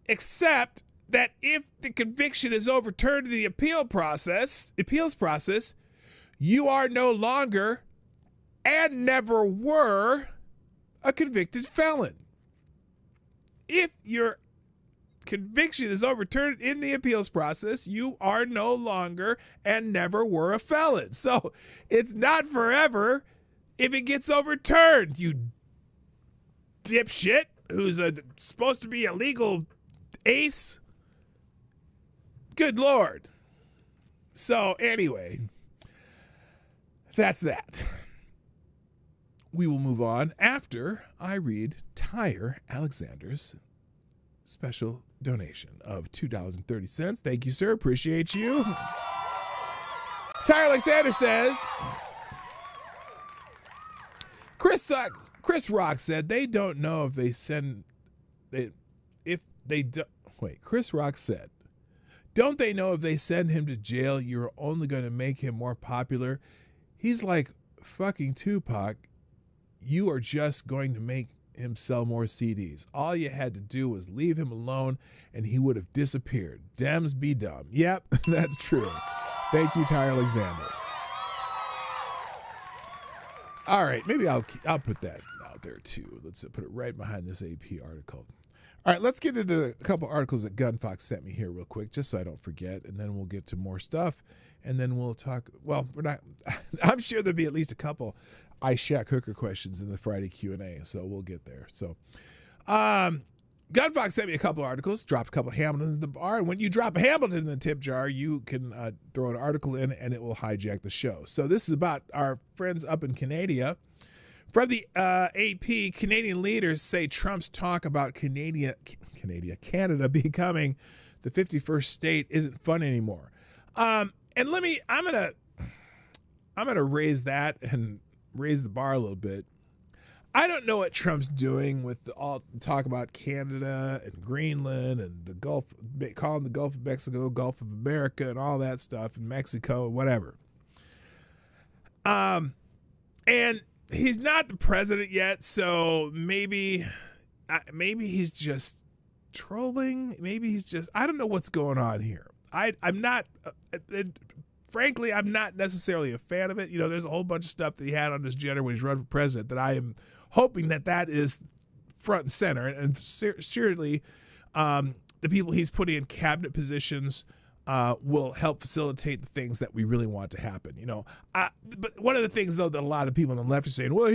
[SPEAKER 2] Except that if the conviction is overturned in the appeals process, you are no longer and never were a convicted felon. If your conviction is overturned in the appeals process, you are no longer and never were a felon. So it's not forever if it gets overturned, you dipshit who's supposed to be a legal ace. Good Lord. So anyway, that's that. We will move on after I read Tyre Alexander's special donation of $2.30. Thank you, sir. Appreciate you. Tyre Alexander says, Chris Rock said they don't know if they send it. If they do, wait, Chris Rock said, don't they know if they send him to jail, you're only going to make him more popular? He's like fucking Tupac. You are just going to make him sell more CDs. All you had to do was leave him alone and he would have disappeared. Dems be dumb. Yep, that's true. Thank you, Tyre Alexander. All right, maybe I'll put that out there too. Let's put it right behind this AP article. All right, let's get into a couple articles that Gunfox sent me here real quick, just so I don't forget, and then we'll get to more stuff, and then we'll talk. Well, we're not. I'm sure there'll be at least a couple Ishaq Hooker questions in the Friday Q&A, so we'll get there. So, Gunfox sent me a couple articles, dropped a couple Hamiltons in the bar, and when you drop a Hamilton in the tip jar, you can throw an article in, and it will hijack the show. So this is about our friends up in Canada. From the AP, Canadian leaders say Trump's talk about Canada becoming the 51st state isn't fun anymore. And I'm gonna raise that and raise the bar a little bit. I don't know what Trump's doing with all talk about Canada and Greenland and the Gulf, calling the Gulf of Mexico, Gulf of America, and all that stuff, and Mexico, whatever. And he's not the president yet, so maybe he's just trolling. Maybe he's just, I don't know what's going on here. I'm not, frankly, I'm not necessarily a fan of it. You know, there's a whole bunch of stuff that he had on his agenda when he's running for president that I am hoping that is front and center. And surely the people he's putting in cabinet positions will help facilitate the things that we really want to happen. You know, but one of the things, though, that a lot of people on the left are saying, well,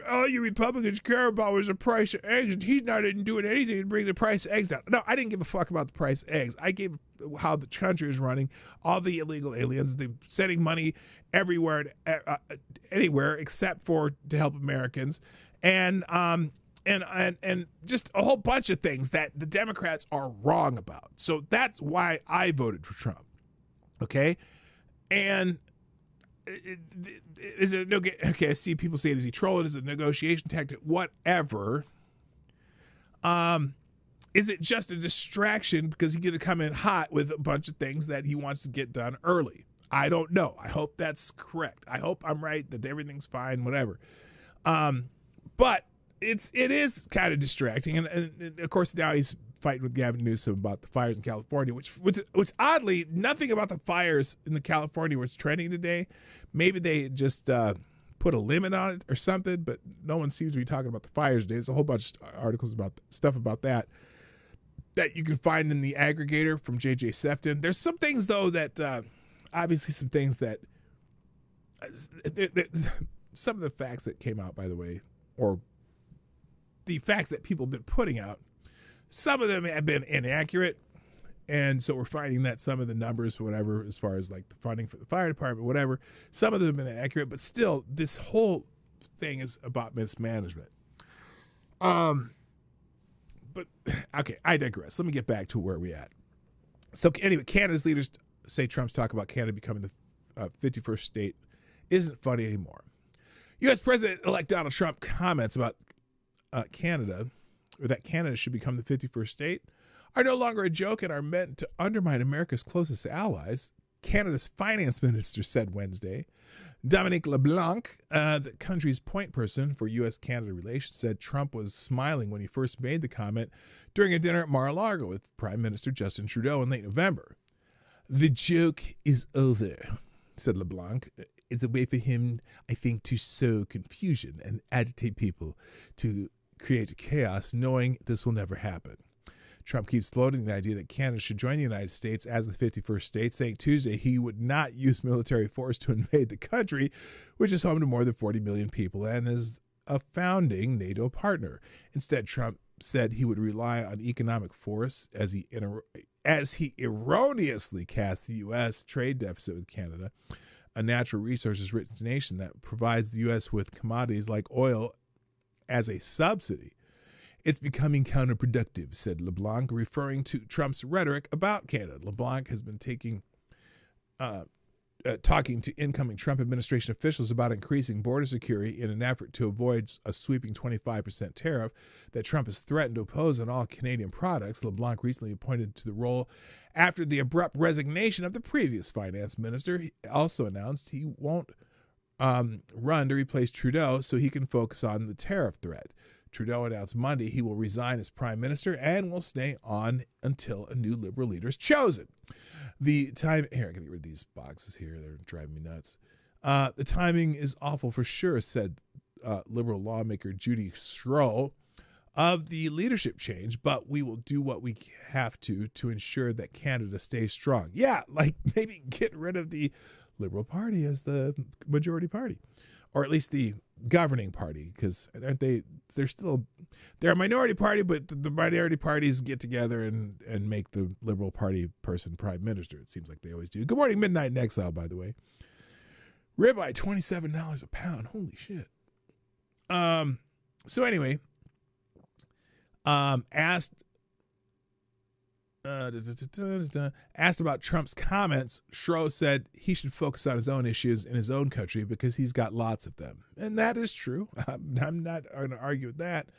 [SPEAKER 2] all you Republicans care about was the price of eggs, and he's not even doing anything to bring the price of eggs down. No, I didn't give a fuck about the price of eggs. I gave how the country is running, all the illegal aliens, they're sending money everywhere, anywhere except for to help Americans, and just a whole bunch of things that the Democrats are wrong about. So that's why I voted for Trump. Okay, and is it okay? I see people saying, is he trolling? Is it a negotiation tactic? Whatever. Is it just a distraction because he's going to come in hot with a bunch of things that he wants to get done early? I don't know. I hope that's correct. I hope I'm right, that everything's fine, whatever. But it is kind of distracting. And of course, now he's fighting with Gavin Newsom about the fires in California, which oddly, nothing about the fires in the California was trending today. Maybe they just put a limit on it or something, but no one seems to be talking about the fires today. There's a whole bunch of articles about stuff about that you can find in the aggregator from J.J. Sefton. There's some things, though, that obviously some things that some of the facts that came out, by the way, or the facts that people have been putting out, some of them have been inaccurate. And so we're finding that some of the numbers, whatever, as far as like the funding for the fire department, whatever, some of them have been inaccurate, but still this whole thing is about mismanagement. But okay, I digress. Let me get back to where we're at. So anyway, Canada's leaders say Trump's talk about Canada becoming the 51st state isn't funny anymore. U.S. President-elect Donald Trump comments about Canada, or that Canada should become the 51st state, are no longer a joke and are meant to undermine America's closest allies, Canada's finance minister said Wednesday. Dominique LeBlanc, the country's point person for U.S.-Canada relations, said Trump was smiling when he first made the comment during a dinner at Mar-a-Lago with Prime Minister Justin Trudeau in late November. The joke is over, said LeBlanc. It's a way for him, I think, to sow confusion and agitate people to create chaos, knowing this will never happen. Trump keeps floating the idea that Canada should join the United States as the 51st state, saying Tuesday he would not use military force to invade the country, which is home to more than 40 million people and is a founding NATO partner. Instead, Trump said he would rely on economic force as he erroneously cast the U.S. trade deficit with Canada, a natural resources-rich nation that provides the U.S. with commodities like oil as a subsidy. It's becoming counterproductive, said LeBlanc, referring to Trump's rhetoric about Canada. LeBlanc has been talking to incoming Trump administration officials about increasing border security in an effort to avoid a sweeping 25% tariff that Trump has threatened to impose on all Canadian products. LeBlanc recently appointed to the role after the abrupt resignation of the previous finance minister. He also announced he won't run to replace Trudeau so he can focus on the tariff threat. Trudeau announced Monday he will resign as prime minister and will stay on until a new Liberal leader is chosen. Here, I gotta get rid of these boxes here. They're driving me nuts. The timing is awful for sure, said Liberal lawmaker Judy Schroe of the leadership change, but we will do what we have to ensure that Canada stays strong. Yeah, like maybe get rid of the Liberal Party as the majority party, or at least the governing party, because they're a minority party, but the minority parties get together and make the Liberal Party person prime minister. It seems like they always do. Good morning, Midnight in Exile, by the way. Ribeye, $27 a pound. Holy shit. So anyway, asked about Trump's comments, Schroe said he should focus on his own issues in his own country because he's got lots of them. And that is true. I'm not going to argue with that.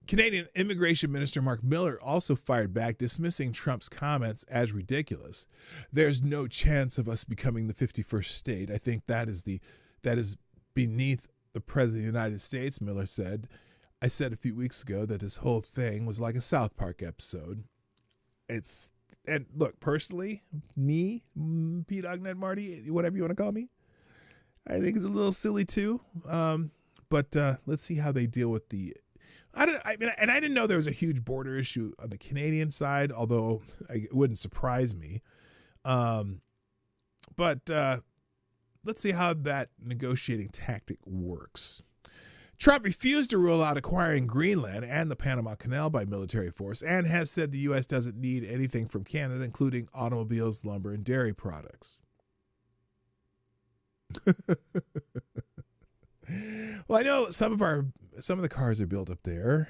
[SPEAKER 2] Canadian Immigration Minister Mark Miller also fired back, dismissing Trump's comments as ridiculous. There's no chance of us becoming the 51st state. I think that is that is beneath the President of the United States, Miller said. I said a few weeks ago that this whole thing was like a South Park episode. And look, personally, me, P-Dog, Ned, Marty, whatever you want to call me, I think it's a little silly too. But let's see how they deal with the. I didn't know there was a huge border issue on the Canadian side, although it wouldn't surprise me. But let's see how that negotiating tactic works. Trump refused to rule out acquiring Greenland and the Panama Canal by military force and has said the U.S. doesn't need anything from Canada, including automobiles, lumber, and dairy products. Well, I know some of the cars are built up there.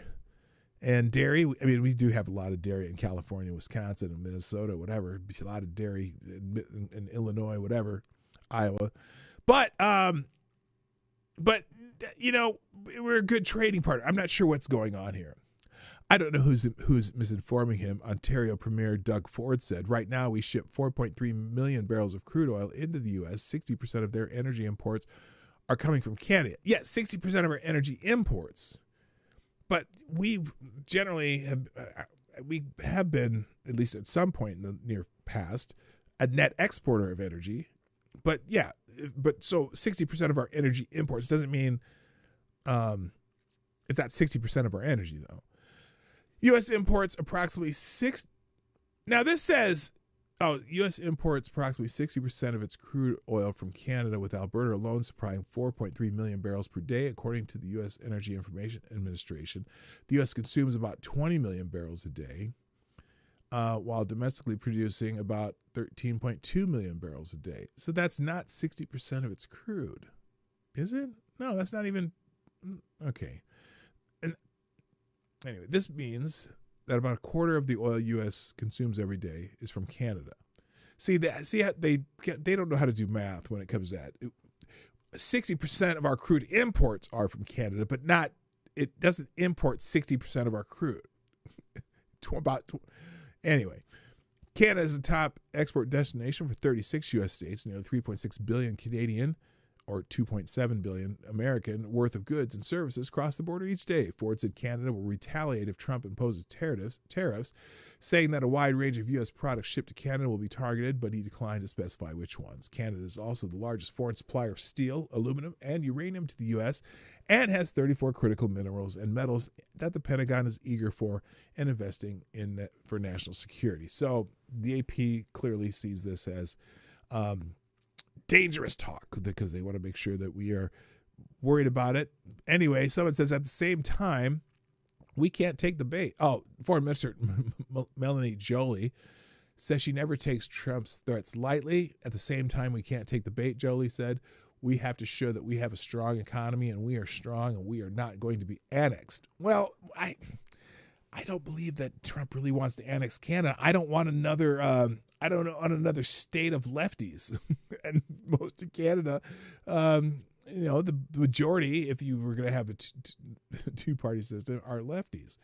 [SPEAKER 2] And dairy, I mean, we do have a lot of dairy in California, Wisconsin, and Minnesota, whatever. A lot of dairy in Illinois, whatever, Iowa. But you know, we're a good trading partner. I'm not sure what's going on here. I don't know who's misinforming him. Ontario Premier Doug Ford said, right now we ship 4.3 million barrels of crude oil into the U.S. 60% of their energy imports are coming from Canada. Yes, 60% of our energy imports. But we generally have been, at least at some point in the near past, a net exporter of energy. But yeah, so 60% of our energy imports doesn't mean it's not 60% of our energy, though. U.S. imports approximately Now this says, U.S. imports approximately 60% of its crude oil from Canada, with Alberta alone supplying 4.3 million barrels per day, according to the U.S. Energy Information Administration. The U.S. consumes about 20 million barrels a day, while domestically producing about 13.2 million barrels a day. So that's not 60% of its crude, is it? No, that's not even. Okay. And anyway, this means that about a quarter of the oil U.S. consumes every day is from Canada. See how they don't know how to do math when it comes to that. 60% of our crude imports are from Canada, but it doesn't import 60% of our crude. Anyway, Canada is the top export destination for 36 U.S. states, nearly 3.6 billion Canadian, or 2.7 billion American, worth of goods and services cross the border each day. Ford said Canada will retaliate if Trump imposes tariffs, saying that a wide range of U.S. products shipped to Canada will be targeted, but he declined to specify which ones. Canada is also the largest foreign supplier of steel, aluminum, and uranium to the U.S., and has 34 critical minerals and metals that the Pentagon is eager for and investing in for national security. So the AP clearly sees this as dangerous talk because they want to make sure that we are worried about it. Anyway, someone says at the same time, we can't take the bait. Oh, Foreign Minister Melanie Joly says she never takes Trump's threats lightly. At the same time, we can't take the bait, Joly said. We have to show that we have a strong economy and we are strong and we are not going to be annexed. Well, I don't believe that Trump really wants to annex Canada. I don't want another state of lefties. And most of Canada, the majority, if you were going to have a two-party system, are lefties.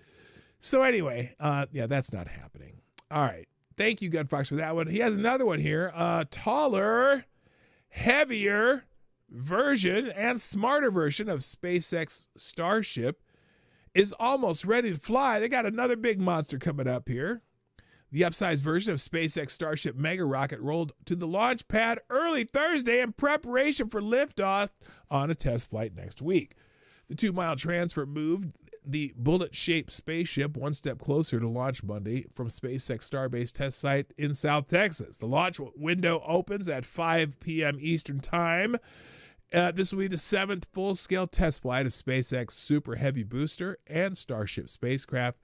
[SPEAKER 2] So anyway, that's not happening. All right. Thank you, Gunfox, for that one. He has another one here. Taller, heavier version and smarter version of SpaceX Starship is almost ready to fly. They got another big monster coming up here. The upsized version of SpaceX Starship mega rocket rolled to the launch pad early Thursday in preparation for liftoff on a test flight next week. The 2-mile transfer moved the bullet-shaped spaceship one step closer to launch Monday from SpaceX Starbase test site in South Texas. The launch window opens at 5 p.m. Eastern Time. This will be the 7th full-scale test flight of SpaceX Super Heavy booster and Starship spacecraft,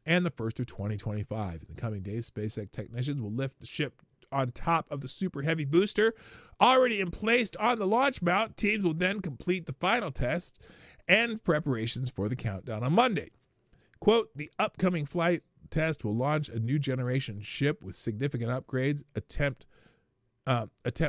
[SPEAKER 2] and the first of 2025. In the coming days, SpaceX technicians will lift the ship on top of the Super Heavy booster. Already in place on the launch mount, teams will then complete the final test and preparations for the countdown on Monday. Quote, the upcoming flight test will launch a new generation ship with significant upgrades, attempt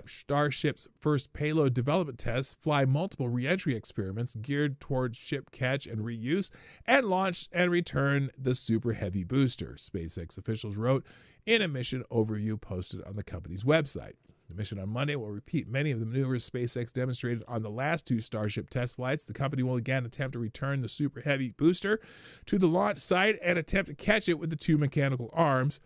[SPEAKER 2] Starship's first payload development tests, fly multiple re-entry experiments geared towards ship catch and reuse, and launch and return the Super Heavy booster, SpaceX officials wrote in a mission overview posted on the company's website. The mission on Monday will repeat many of the maneuvers SpaceX demonstrated on the last 2 Starship test flights. The company will again attempt to return the Super Heavy booster to the launch site and attempt to catch it with the 2 mechanical arms,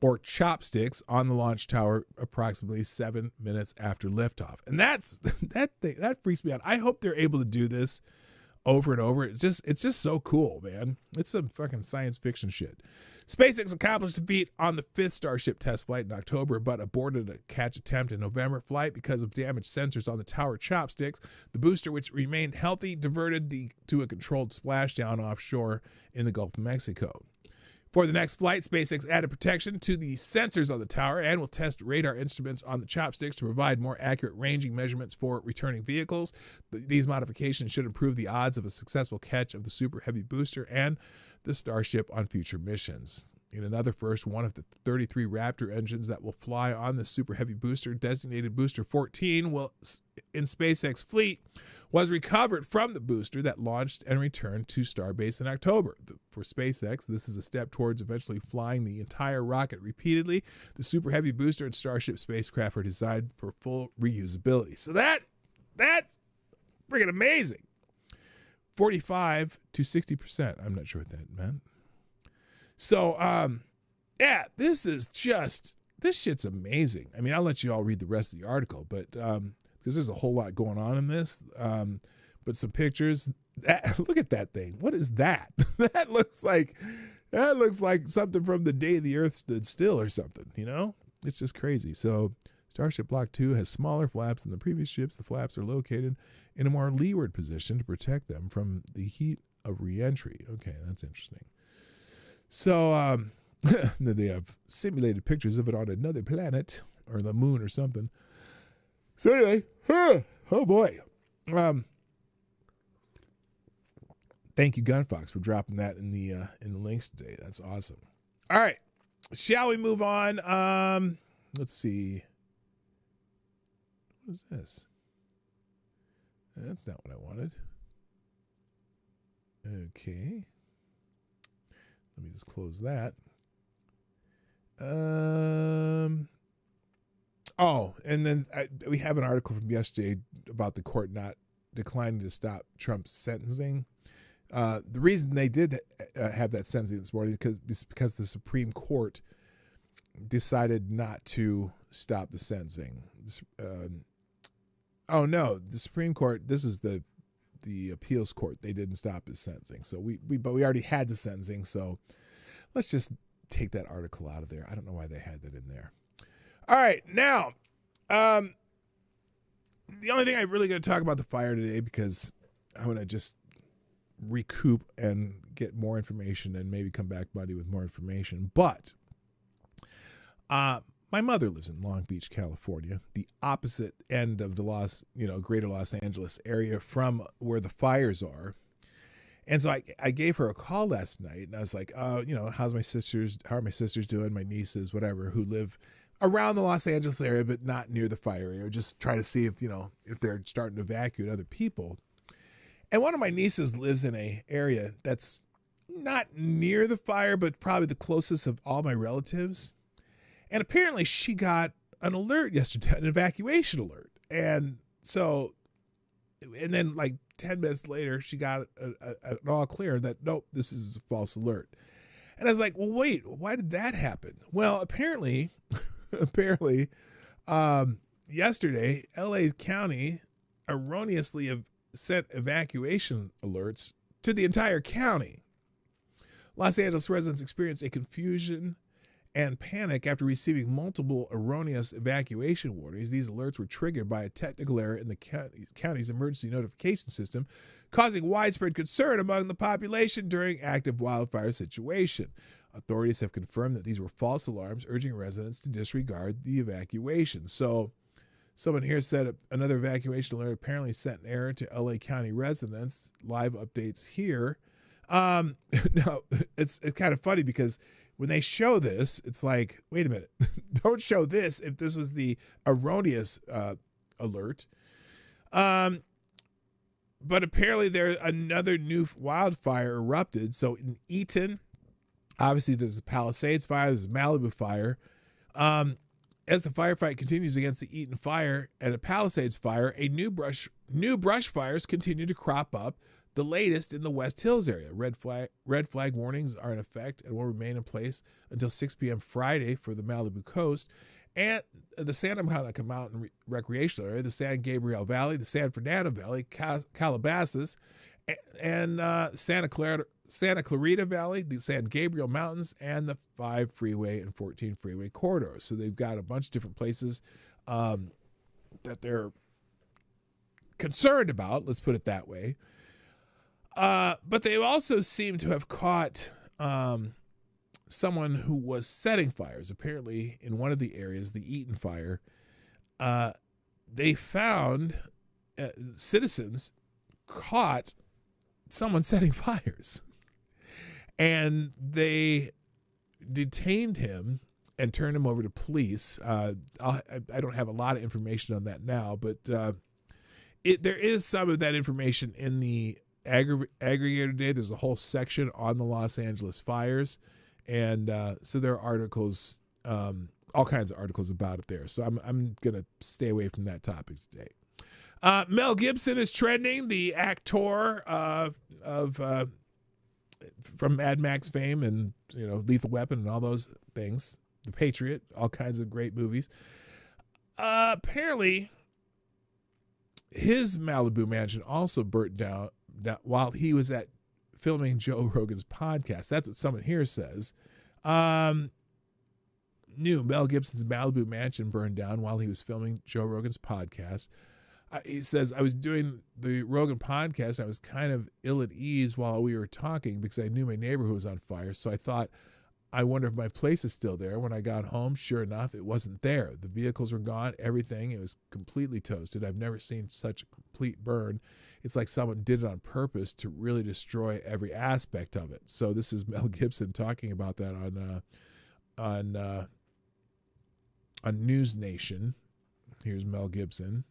[SPEAKER 2] or chopsticks, on the launch tower approximately 7 minutes after liftoff. And that freaks me out. I hope they're able to do this over and over. It's just so cool, man. It's some fucking science fiction shit. SpaceX accomplished a feat on the 5th Starship test flight in October, but aborted a catch attempt in November flight because of damaged sensors on the tower chopsticks. The booster, which remained healthy, diverted to a controlled splashdown offshore in the Gulf of Mexico. For the next flight, SpaceX added protection to the sensors on the tower and will test radar instruments on the chopsticks to provide more accurate ranging measurements for returning vehicles. These modifications should improve the odds of a successful catch of the Super Heavy booster and the Starship on future missions. In another first, one of the 33 Raptor engines that will fly on the Super Heavy booster, designated Booster 14, in SpaceX fleet, was recovered from the booster that launched and returned to Starbase in October. For SpaceX, this is a step towards eventually flying the entire rocket repeatedly. The Super Heavy booster and Starship spacecraft are designed for full reusability. So that's freaking amazing. 45 to 60%. I'm not sure what that meant. So, yeah, this shit's amazing. I mean, I'll let you all read the rest of the article, but because there's a whole lot going on in this. But some pictures. Look at that thing. What is that? That looks like something from the day the Earth stood still or something. You know, it's just crazy. So, Starship Block 2 has smaller flaps than the previous ships. The flaps are located in a more leeward position to protect them from the heat of re-entry. Okay, that's interesting. So then they have simulated pictures of it on another planet or the moon or something. So anyway, oh boy. Thank you, Gunfox, for dropping that in the links today. That's awesome. All right, shall we move on? Let's see. What is this? That's not what I wanted. Okay. Let me just close that. Oh, and then we have an article from yesterday about the court not declining to stop Trump's sentencing. The reason they did have that sentencing this morning is because the Supreme Court decided not to stop the sentencing. Oh no, the Supreme Court. This is the appeals court. They didn't stop his sentencing. So we already had the sentencing. So let's just take that article out of there. I don't know why they had that in there. All right, now, the only thing I'm really going to talk about the fire today, because I want to just recoup and get more information and maybe come back Monday with more information. But my mother lives in Long Beach, California, the opposite end of the greater Los Angeles area from where the fires are. And so I gave her a call last night, and I was like, how are my sisters doing, my nieces, whatever, who live around the Los Angeles area, but not near the fire area, just trying to see if they're starting to evacuate other people. And one of my nieces lives in an area that's not near the fire, but probably the closest of all my relatives. And apparently she got an alert yesterday, an evacuation alert. And then like 10 minutes later, she got an all clear that, nope, this is a false alert. And I was like, well, wait, why did that happen? Well, apparently, yesterday, LA County erroneously sent evacuation alerts to the entire county. Los Angeles residents experienced a confusion and panic after receiving multiple erroneous evacuation warnings. These alerts were triggered by a technical error in the county's emergency notification system, causing widespread concern among the population during active wildfire situation. Authorities have confirmed that these were false alarms, urging residents to disregard the evacuation. So someone here said another evacuation alert apparently sent an error to LA County residents. Live updates here. No, it's kind of funny because when they show this, it's like, wait a minute, don't show this if this was the erroneous alert. But apparently another new wildfire erupted. So in Eaton, obviously there's a Palisades fire, there's a Malibu fire. And As the firefight continues against the Eaton fire and a Palisades fire, new brush fires continue to crop up, the latest in the West Hills area. Red flag warnings are in effect and will remain in place until 6 p.m. Friday for the Malibu coast and the Santa Monica Mountain Recreational Area, the San Gabriel Valley, the San Fernando Valley, Calabasas, and Santa Clarita Valley, the San Gabriel Mountains, and the 5 freeway and 14 freeway corridors. So they've got a bunch of different places that they're concerned about, let's put it that way. But they also seem to have caught someone who was setting fires. Apparently, in one of the areas, the Eaton fire, they found citizens caught someone setting fires. And they detained him and turned him over to police. I don't have a lot of information on that now, but there is some of that information in the aggregator today. There's a whole section on the Los Angeles fires, and so there are articles, all kinds of articles about it there. So I'm gonna stay away from that topic today. Mel Gibson is trending, the actor from Mad Max fame and Lethal Weapon and all those things, The Patriot, all kinds of great movies. Apparently, his Malibu mansion also burnt down while he was at filming Joe Rogan's podcast. That's what someone here says. Mel Gibson's Malibu mansion burned down while he was filming Joe Rogan's podcast. He says, I was doing the Rogan podcast. I was kind of ill at ease while we were talking because I knew my neighborhood was on fire. So I thought, I wonder if my place is still there. When I got home, sure enough, it wasn't there. The vehicles were gone, everything. It was completely toasted. I've never seen such a complete burn. It's like someone did it on purpose to really destroy every aspect of it. So this is Mel Gibson talking about that on News Nation. Here's Mel Gibson.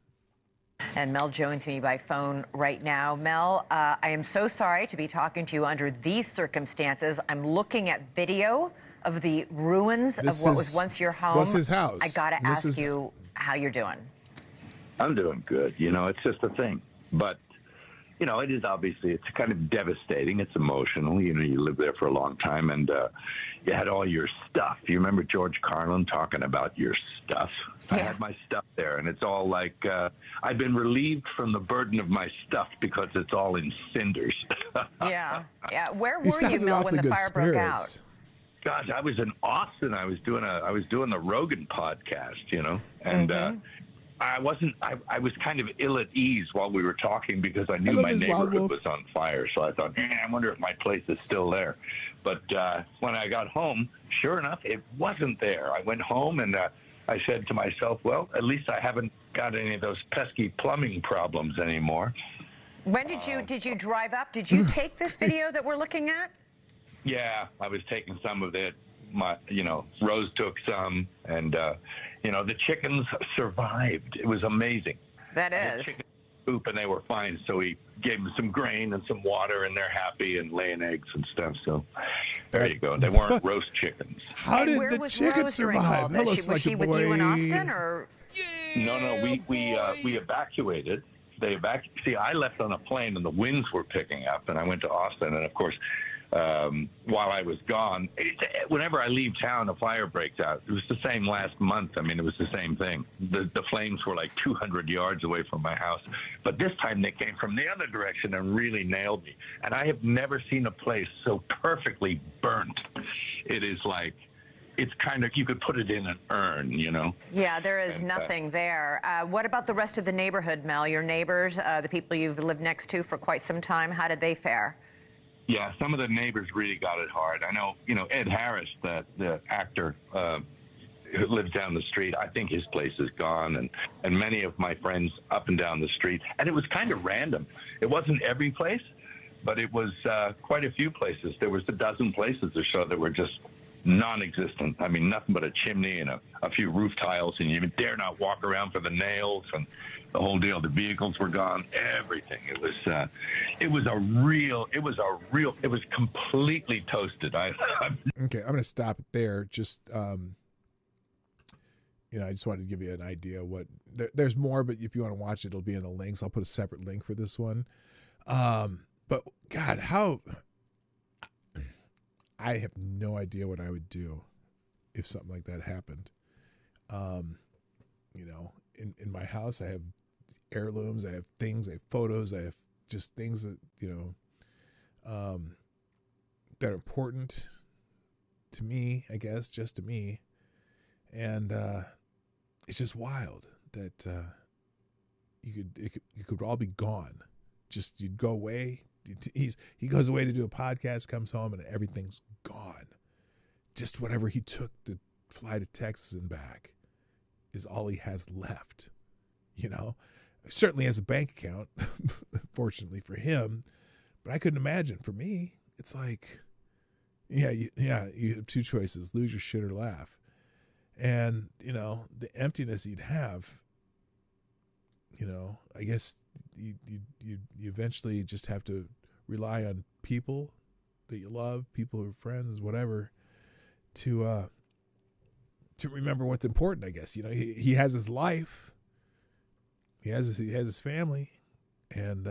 [SPEAKER 11] And Mel joins me by phone right now. Mel, I am so sorry to be talking to you under these circumstances. I'm looking at video of the ruins of what was once your home.
[SPEAKER 2] Was his house.
[SPEAKER 11] I got to ask you how you're doing.
[SPEAKER 12] I'm doing good. It's just a thing. But, it is obviously, it's kind of devastating. It's emotional. You lived there for a long time, and you had all your stuff. You remember George Carlin talking about your stuff? Yeah. I had my stuff there, and it's all like, I've been relieved from the burden of my stuff because it's all in cinders.
[SPEAKER 11] Yeah. Where were you, Mel, when the fire broke out?
[SPEAKER 12] Gosh, I was in Austin. I was doing the Rogan podcast, and I was kind of ill at ease while we were talking because I knew my neighborhood was on fire. So I thought, I wonder if my place is still there. But when I got home, sure enough, it wasn't there. I went home and I said to myself, well, at least I haven't got any of those pesky plumbing problems anymore.
[SPEAKER 11] When did you drive up? Did you take this video that we're looking at?
[SPEAKER 12] Yeah, I was taking some of it. Rose took some, and the chickens survived. It was amazing.
[SPEAKER 11] That is.
[SPEAKER 12] The chickens poop, and they were fine. So we gave them some grain and some water, and they're happy and laying eggs and stuff. So there you go. They weren't roast chickens.
[SPEAKER 2] How did the chickens survive?
[SPEAKER 11] Was she with you in Austin, or?
[SPEAKER 12] No. We evacuated. See, I left on a plane, and the winds were picking up, and I went to Austin, and of course. While I was gone, whenever I leave town, a fire breaks out. It was the same last month. I mean, it was the same thing. The flames were like 200 yards away from my house. But this time they came from the other direction and really nailed me. And I have never seen a place so perfectly burnt. It is like, it's kind of, you could put it in an urn,
[SPEAKER 11] Yeah, there is nothing there. What about the rest of the neighborhood, Mel? Your neighbors, the people you've lived next to for quite some time, how did they fare?
[SPEAKER 12] Yeah, some of the neighbors really got it hard. I know, Ed Harris, the actor who lives down the street, I think his place is gone, and many of my friends up and down the street. And it was kind of random. It wasn't every place, but it was quite a few places. There was a dozen places or so that were just non-existent. I mean, nothing but a chimney and a few roof tiles, and you dare not walk around for the nails and the whole deal. The vehicles were gone, everything. It was completely toasted.
[SPEAKER 2] Okay, I'm going to stop it there. Just, I just wanted to give you an idea what there's more, but if you want to watch it, it'll be in the links. I'll put a separate link for this one. But God, I have no idea what I would do if something like that happened. In my house, I have heirlooms, I have things, I have photos, I have just things that, that are important to me, I guess, just to me. And it's just wild that you could all be gone. Just you'd go away. He goes away to do a podcast, comes home, and everything's gone. Just whatever he took to fly to Texas and back is all he has left. Certainly has a bank account, fortunately for him, but I couldn't imagine for me. It's like, you have two choices: lose your shit or laugh. And the emptiness you'd have. I guess you eventually just have to rely on people that you love, people who are friends, whatever, to remember what's important. I guess he has his life, he has his family, and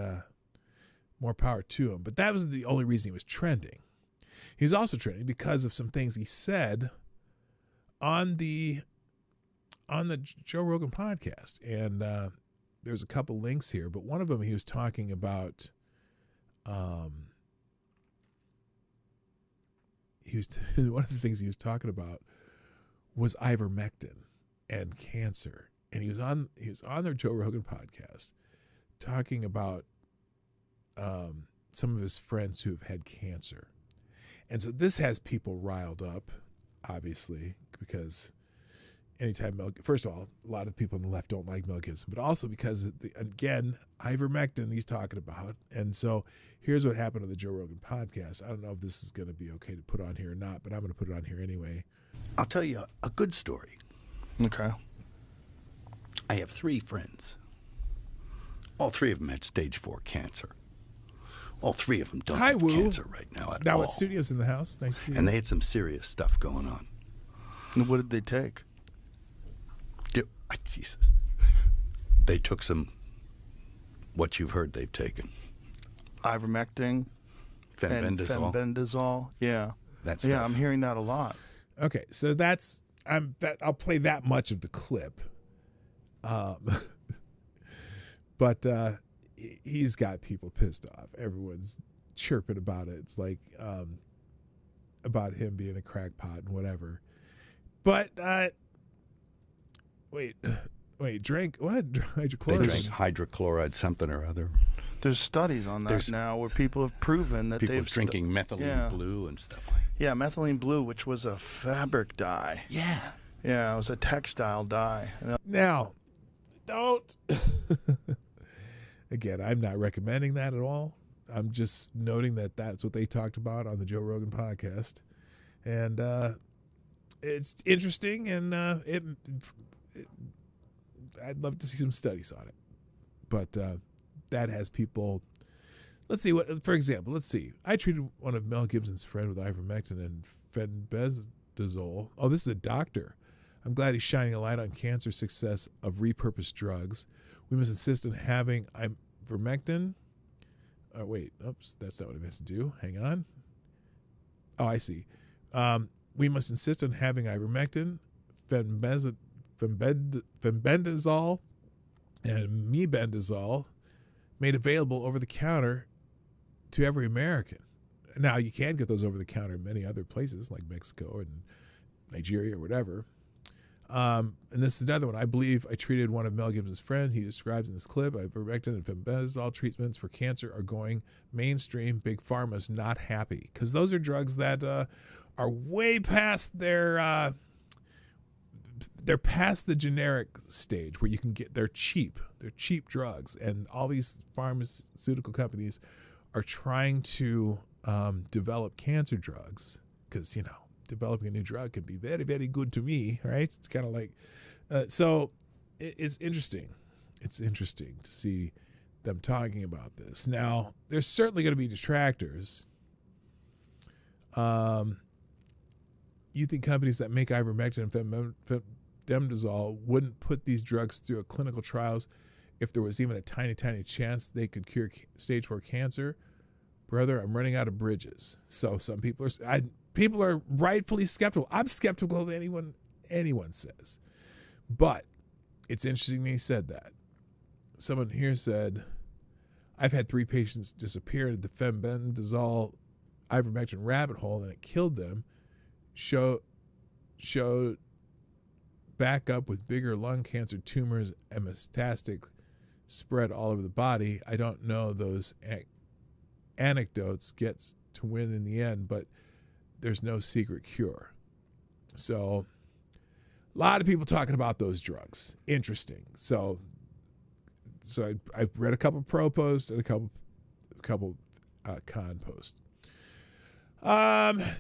[SPEAKER 2] more power to him. But that was the only reason he was trending. He was also trending because of some things he said on the Joe Rogan podcast, and there's a couple links here, but one of them he was talking about. One of the things he was talking about was ivermectin and cancer, and he was on the Joe Rogan podcast talking about some of his friends who have had cancer, and so this has people riled up, obviously, because anytime first of all, a lot of people on the left don't like Mel Gibson, but also because again, ivermectin he's talking about. And so here's what happened on the Joe Rogan podcast. I don't know if this is going to be okay to put on here or not, but I'm going to put it on here anyway.
[SPEAKER 13] I'll tell you a good story.
[SPEAKER 14] Okay.
[SPEAKER 13] I have 3 friends. All 3 of them had stage 4 cancer. All 3 of them don't have cancer right now at all.
[SPEAKER 2] Now at Studios in the house. Nice to see you.
[SPEAKER 13] And they had some serious stuff going on.
[SPEAKER 14] And what did they take?
[SPEAKER 13] Jesus. They took some, what you've heard they've taken.
[SPEAKER 14] Ivermectin.
[SPEAKER 13] Fenbendazole.
[SPEAKER 14] Fenbendazole. Yeah.
[SPEAKER 13] Yeah,
[SPEAKER 14] I'm hearing that a lot.
[SPEAKER 2] Okay, so I'll play that much of the clip. But he's got people pissed off. Everyone's chirping about it. It's like about him being a crackpot and whatever. But wait, drink what? Hydrochloride.
[SPEAKER 13] They drank hydrochloride something or other.
[SPEAKER 14] There's studies on that now where people have proven that
[SPEAKER 13] they've drinking methylene blue and stuff like that.
[SPEAKER 14] Yeah, methylene blue, which was a fabric dye.
[SPEAKER 13] Yeah.
[SPEAKER 14] Yeah, it was a textile dye.
[SPEAKER 2] Now, don't. Again, I'm not recommending that at all. I'm just noting that that's what they talked about on the Joe Rogan podcast. And it's interesting, and I'd love to see some studies on it. But that has people. Let's see what. For example, let's see. I treated one of Mel Gibson's friend with ivermectin and fenbendazole. Oh, this is a doctor. I'm glad he's shining a light on cancer success of repurposed drugs. We must insist on having ivermectin. Oh, wait. Oops, that's not what I meant to do. Hang on. Oh, I see. We must insist on having ivermectin, fenbendazole, and mebendazole made available over the counter to every American. Now, you can get those over the counter in many other places like Mexico and Nigeria or whatever. And this is another one. I believe I treated one of Mel Gibson's friends. He describes in this clip, ivermectin and fenbendazole treatments for cancer are going mainstream. Big Pharma's not happy because those are drugs that are way past their they're past the generic stage where you can get, they're cheap drugs, and all these pharmaceutical companies are trying to develop cancer drugs because, developing a new drug can be very, very good to me, right? It's kind of like, so it's interesting. It's interesting to see them talking about this. Now, there's certainly going to be detractors. You think companies that make ivermectin and albendazole wouldn't put these drugs through clinical trials if there was even a tiny, tiny chance they could cure stage 4 cancer. Brother, I'm running out of bridges. So some people are rightfully skeptical. I'm skeptical of anyone says. But it's interesting he said that. Someone here said, I've had 3 patients disappear into the fenbendazole ivermectin rabbit hole and it killed them. Showed back up with bigger lung cancer tumors and metastatic spread all over the body. I don't know those anecdotes gets to win in the end, but there's no secret cure. So a lot of people talking about those drugs. Interesting. So I read a couple pro posts and a couple con posts.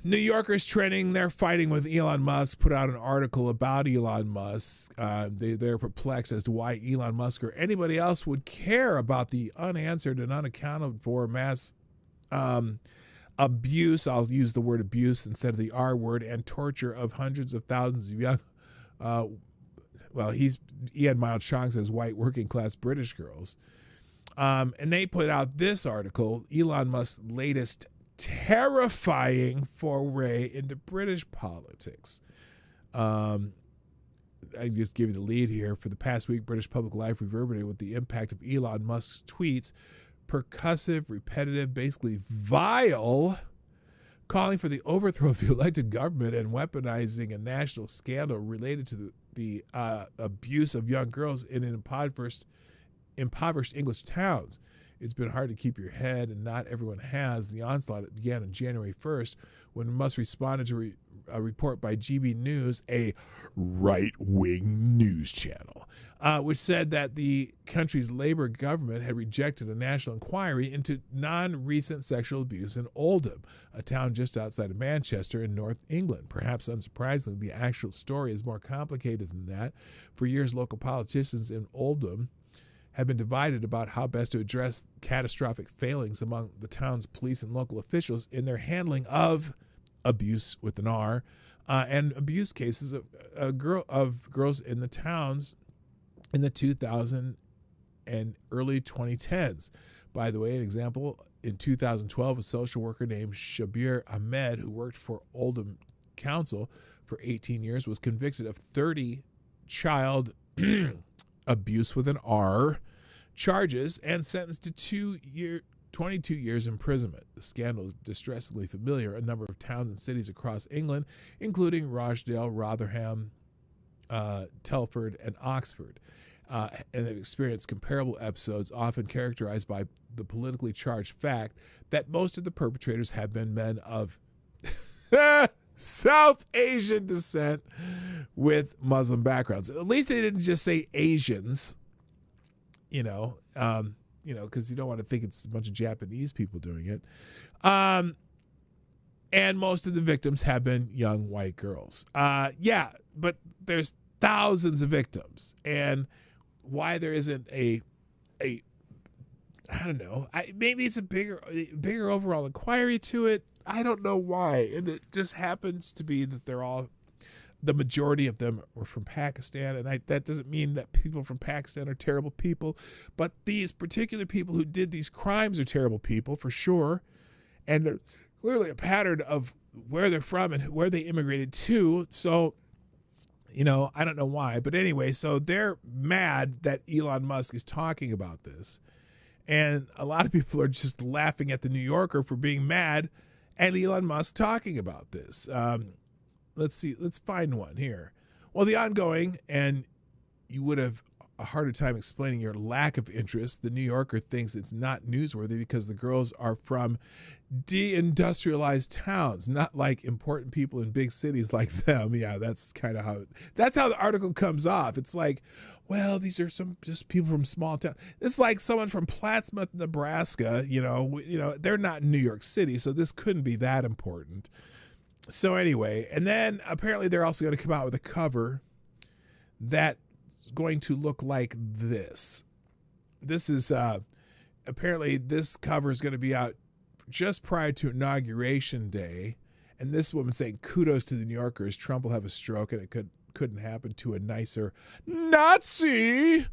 [SPEAKER 2] New Yorker's trending. They're fighting with Elon Musk. Put out an article about Elon Musk. They're perplexed as to why Elon Musk or anybody else would care about the unanswered and unaccounted for mass abuse. I'll use the word abuse instead of the R word, and torture of hundreds of thousands of young. Ian Mild Chong says white working class British girls. And they put out this article, Elon Musk's latest terrifying foray into British politics. I just give you the lead here. For the past week, British public life reverberated with the impact of Elon Musk's tweets, percussive, repetitive, basically vile, calling for the overthrow of the elected government and weaponizing a national scandal related to the abuse of young girls in impoverished English towns. It's been hard to keep your head, and not everyone has. The onslaught began on January 1st when Musk responded to a report by GB News, a right-wing news channel, which said that the country's Labour government had rejected a national inquiry into non-recent sexual abuse in Oldham, a town just outside of Manchester in North England. Perhaps unsurprisingly, the actual story is more complicated than that. For years, local politicians in Oldham have been divided about how best to address catastrophic failings among the town's police and local officials in their handling of abuse with an R and abuse cases of girls in the towns in the 2000 and early 2010s. By the way, an example, in 2012, a social worker named Shabir Ahmed, who worked for Oldham Council for 18 years, was convicted of 30 child abuse with an R charges and sentenced to 22 years imprisonment. The scandal is distressingly familiar. A number of towns and cities across England, including Rochdale, Rotherham, Telford, and Oxford, and have experienced comparable episodes, often characterized by the politically charged fact that most of the perpetrators have been men of South Asian descent with Muslim backgrounds. At least they didn't just say Asians, because you don't want to think it's a bunch of Japanese people doing it. And most of the victims have been young white girls. But there's thousands of victims, and why there isn't I don't know. Maybe it's a bigger overall inquiry to it. I don't know why. And it just happens to be that the majority of them were from Pakistan. And that doesn't mean that people from Pakistan are terrible people, but these particular people who did these crimes are terrible people for sure. And there's clearly a pattern of where they're from and where they immigrated to. So, I don't know why. But anyway, so they're mad that Elon Musk is talking about this. And a lot of people are just laughing at the New Yorker for being mad at Elon Musk talking about this. Let's see. Let's find one here. Well, the ongoing, and you would have a harder time explaining your lack of interest. The New Yorker thinks it's not newsworthy because the girls are from deindustrialized towns, not like important people in big cities like them. Yeah, that's kind of how the article comes off. It's like, well, these are just people from small town. It's like someone from Plattsmouth, Nebraska. They're not in New York City, so this couldn't be that important. So anyway, and then apparently they're also going to come out with a cover that's going to look like this. This is apparently this cover is going to be out just prior to Inauguration Day, and this woman saying kudos to the New Yorkers. Trump will have a stroke and it could couldn't happen to a nicer Nazi.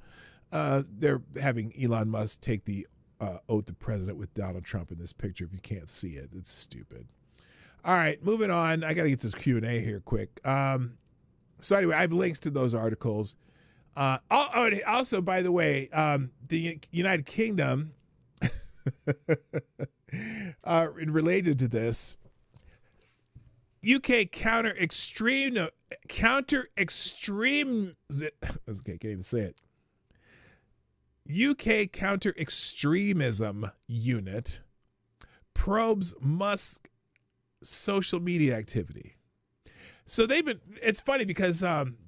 [SPEAKER 2] They're having Elon Musk take the oath of president with Donald Trump in this picture. If you can't see it, it's stupid. All right, moving on. I got to get this Q&A here quick. So anyway, I have links to those articles. Also, by the way, the United Kingdom, related to this, UK counter extreme. Okay, can't even say it. UK counter extremism unit probes Musk social media activity. So it's funny because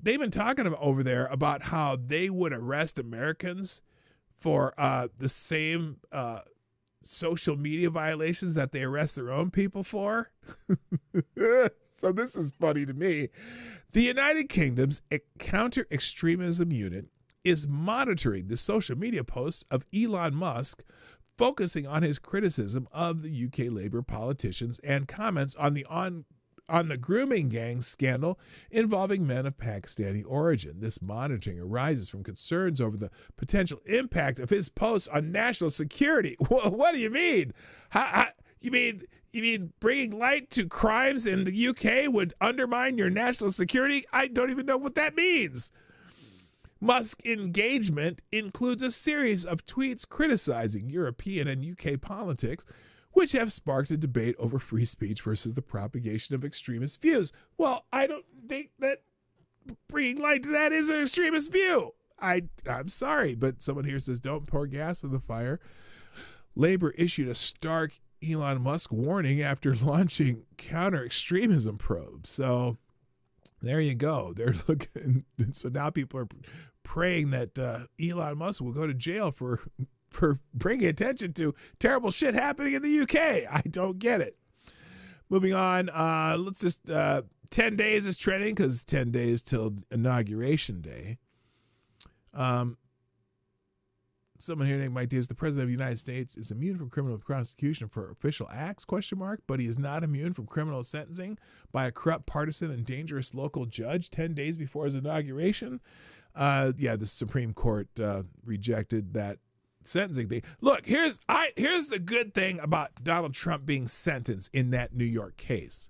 [SPEAKER 2] they've been talking about over there about how they would arrest Americans for the same social media violations that they arrest their own people for. So this is funny to me. The United Kingdom's counter-extremism unit is monitoring the social media posts of Elon Musk, focusing on his criticism of the UK Labour politicians and comments on the grooming gang scandal involving men of Pakistani origin. This monitoring arises from concerns over the potential impact of his posts on national security. What do you mean? You mean bringing light to crimes in the UK would undermine your national security? I don't even know what that means. Musk's engagement includes a series of tweets criticizing European and UK politics, which have sparked a debate over free speech versus the propagation of extremist views. Well, I don't think that bringing light to that is an extremist view. I'm sorry, but someone here says, don't pour gas on the fire. Labour issued a stark Elon Musk warning after launching counter-extremism probes. So there you go. They're looking. So now people are praying that Elon Musk will go to jail for bringing attention to terrible shit happening in the UK. I don't get it. Moving on. Let's just 10 days is trending because it's 10 days till Inauguration Day. Someone here named Mike Davis, the President of the United States is immune from criminal prosecution for official acts, ? But he is not immune from criminal sentencing by a corrupt, partisan, and dangerous local judge 10 days before his inauguration. The Supreme Court rejected that sentencing thing. Look, here's the good thing about Donald Trump being sentenced in that New York case.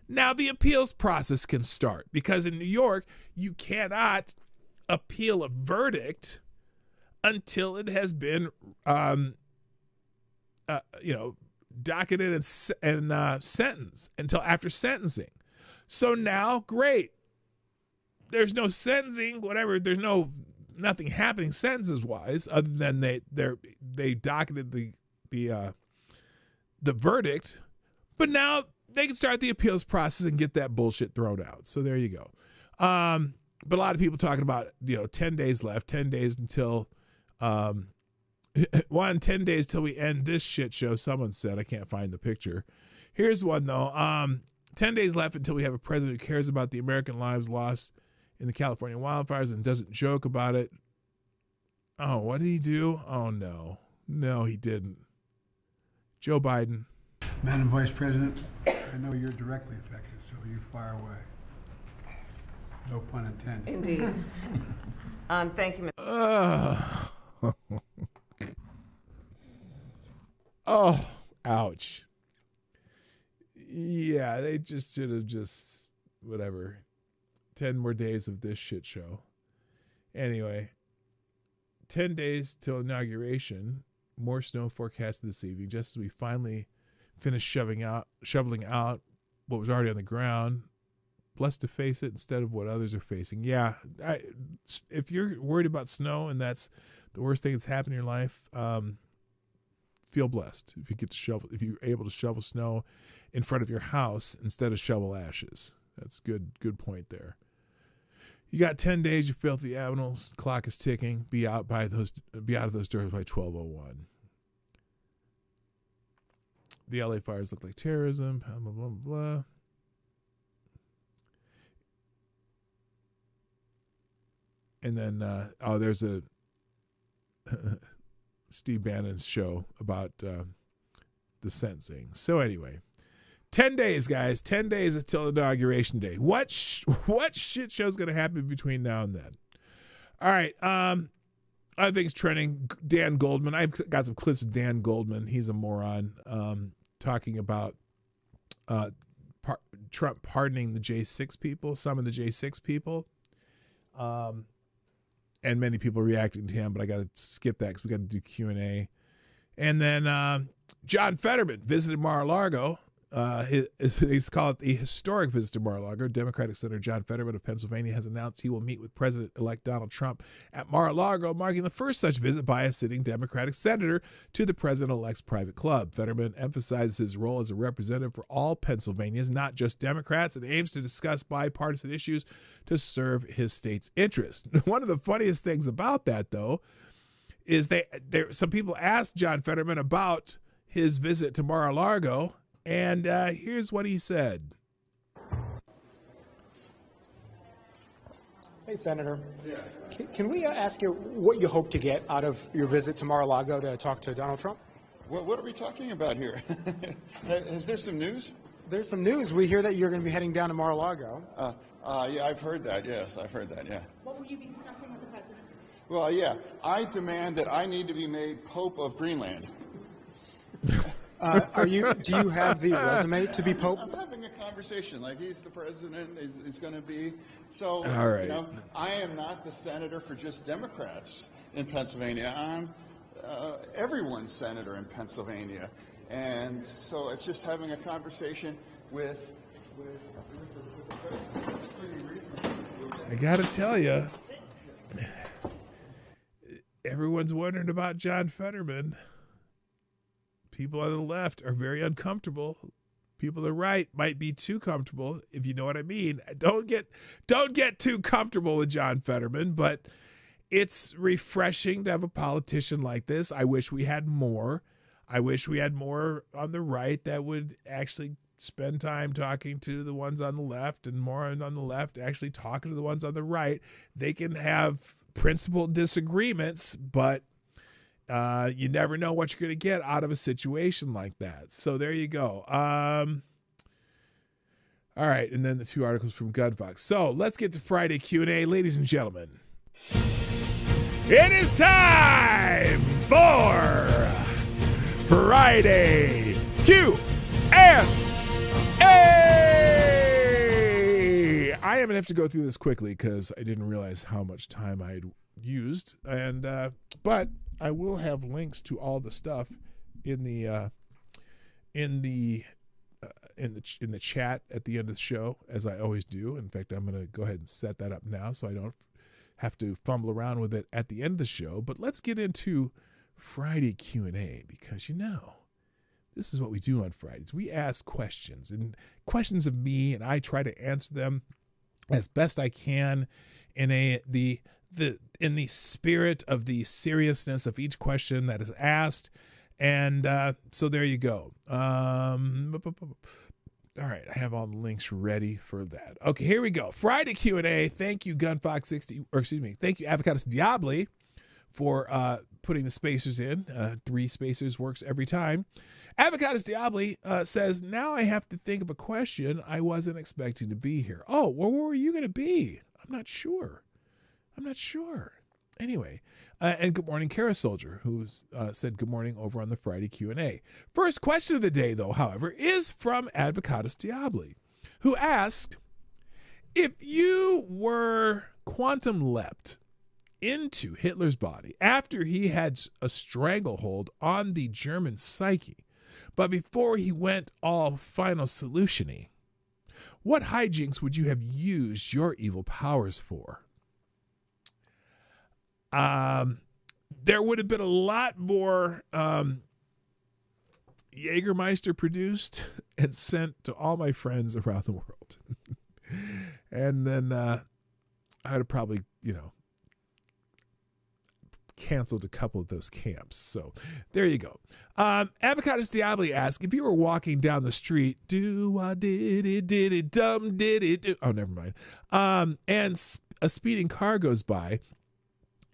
[SPEAKER 2] Now the appeals process can start because in New York, you cannot appeal a verdict until it has been, docketed and sentenced, until after sentencing. So now, great. There's no sentencing, whatever. There's nothing happening sentences-wise, other than they docketed the verdict. But now they can start the appeals process and get that bullshit thrown out. So there you go. But a lot of people talking about 10 days left, 10 days until. 10 days till we end this shit show. Someone said, I can't find the picture. Here's one though. 10 days left until we have a president who cares about the American lives lost in the California wildfires and doesn't joke about it. Oh, what did he do? Oh no, he didn't. Joe Biden.
[SPEAKER 15] Madam Vice President, I know you're directly affected, so you fire away. No pun intended.
[SPEAKER 6] Indeed. Thank you,
[SPEAKER 2] Mr. Oh, ouch. Yeah, they just should have whatever. 10 more days of this shit show. Anyway, 10 days till inauguration. More snow forecast this evening, just as we finally finish shoveling out what was already on the ground. Blessed to face it instead of what others are facing. Yeah, if you're worried about snow and that's the worst thing that's happened in your life, feel blessed if you get to shovel. If you're able to shovel snow in front of your house instead of shovel ashes, that's good. Good point there. You got 10 days. You filthy animals. Clock is ticking. Be out of those doors by 12:01. The LA fires look like terrorism. Blah blah blah blah. And then, there's a Steve Bannon's show about the sentencing. So anyway, 10 days, guys. 10 days until Inauguration Day. What shit show's going to happen between now and then? All right. Other things trending. Dan Goldman. I've got some clips with Dan Goldman. He's a moron. Talking about Trump pardoning the J6 people, some of the J6 people. And many people reacting to him, but I got to skip that because we got to do Q&A. And then John Fetterman visited Mar-a-Lago. He's called the historic visit to Mar-a-Lago. Democratic Senator John Fetterman of Pennsylvania has announced he will meet with President-elect Donald Trump at Mar-a-Lago, marking the first such visit by a sitting Democratic senator to the president-elect's private club. Fetterman emphasizes his role as a representative for all Pennsylvanians, not just Democrats, and aims to discuss bipartisan issues to serve his state's interests. One of the funniest things about that, though, is some people asked John Fetterman about his visit to Mar-a-Lago, and here's what he said.
[SPEAKER 16] Hey, Senator. Yeah. Can we ask you what you hope to get out of your visit to Mar-a-Lago to talk to Donald Trump?
[SPEAKER 17] What are we talking about here? Is there some news?
[SPEAKER 16] There's some news. We hear that you're going to be heading down to Mar-a-Lago.
[SPEAKER 17] Yeah, I've heard that. Yes, I've heard that. Yeah.
[SPEAKER 18] What will you be discussing with the president?
[SPEAKER 17] Well, yeah, I demand that I need to be made Pope of Greenland.
[SPEAKER 16] Do you have the resume to be Pope?
[SPEAKER 17] I'm having a conversation like he's the president, he's going to be. So,
[SPEAKER 2] all right.
[SPEAKER 17] You know, I am not the senator for just Democrats in Pennsylvania. I'm everyone's senator in Pennsylvania. And so it's just having a conversation with the president.
[SPEAKER 2] I got to tell you, everyone's wondering about John Fetterman. People on the left are very uncomfortable. People on the right might be too comfortable, if you know what I mean. Don't get too comfortable with John Fetterman, but it's refreshing to have a politician like this. I wish we had more. I wish we had more on the right that would actually spend time talking to the ones on the left, and more on the left actually talking to the ones on the right. They can have principled disagreements, but you never know what you're going to get out of a situation like that. So there you go. All right, and then the two articles from Gunfox. So let's get to Friday Q&A. Ladies and gentlemen, it is time for Friday Q&A. I am going to have to go through this quickly because I didn't realize how much time I had used, and but I will have links to all the stuff in the chat at the end of the show, as I always do. In fact, I'm going to go ahead and set that up now so I don't have to fumble around with it at the end of the show. But let's get into Friday Q&A, because this is what we do on Fridays. We ask questions of me, and I try to answer them as best I can in the spirit of the seriousness of each question that is asked. And so there you go. All right, I have all the links ready for that. Okay, here we go. Friday Q&A. Thank you, Gunfox60, or excuse me, thank you, Avocados Diabli, for putting the spacers in. 3 spacers works every time. Avocados Diabli says, now I have to think of a question I wasn't expecting to be here. Oh, well, where were you going to be? I'm not sure. Anyway, and good morning, Kara Soldier, who said good morning over on the Friday Q&A. First question of the day, though, however, is from Avocados Diabli, who asked, if you were quantum leapt into Hitler's body after he had a stranglehold on the German psyche, but before he went all final solution-y, what hijinks would you have used your evil powers for? There would have been a lot more Jägermeister produced and sent to all my friends around the world. And then I'd have probably, canceled a couple of those camps. So there you go. Avocados Diabli asks, if you were walking down the street, oh, never mind. And a speeding car goes by,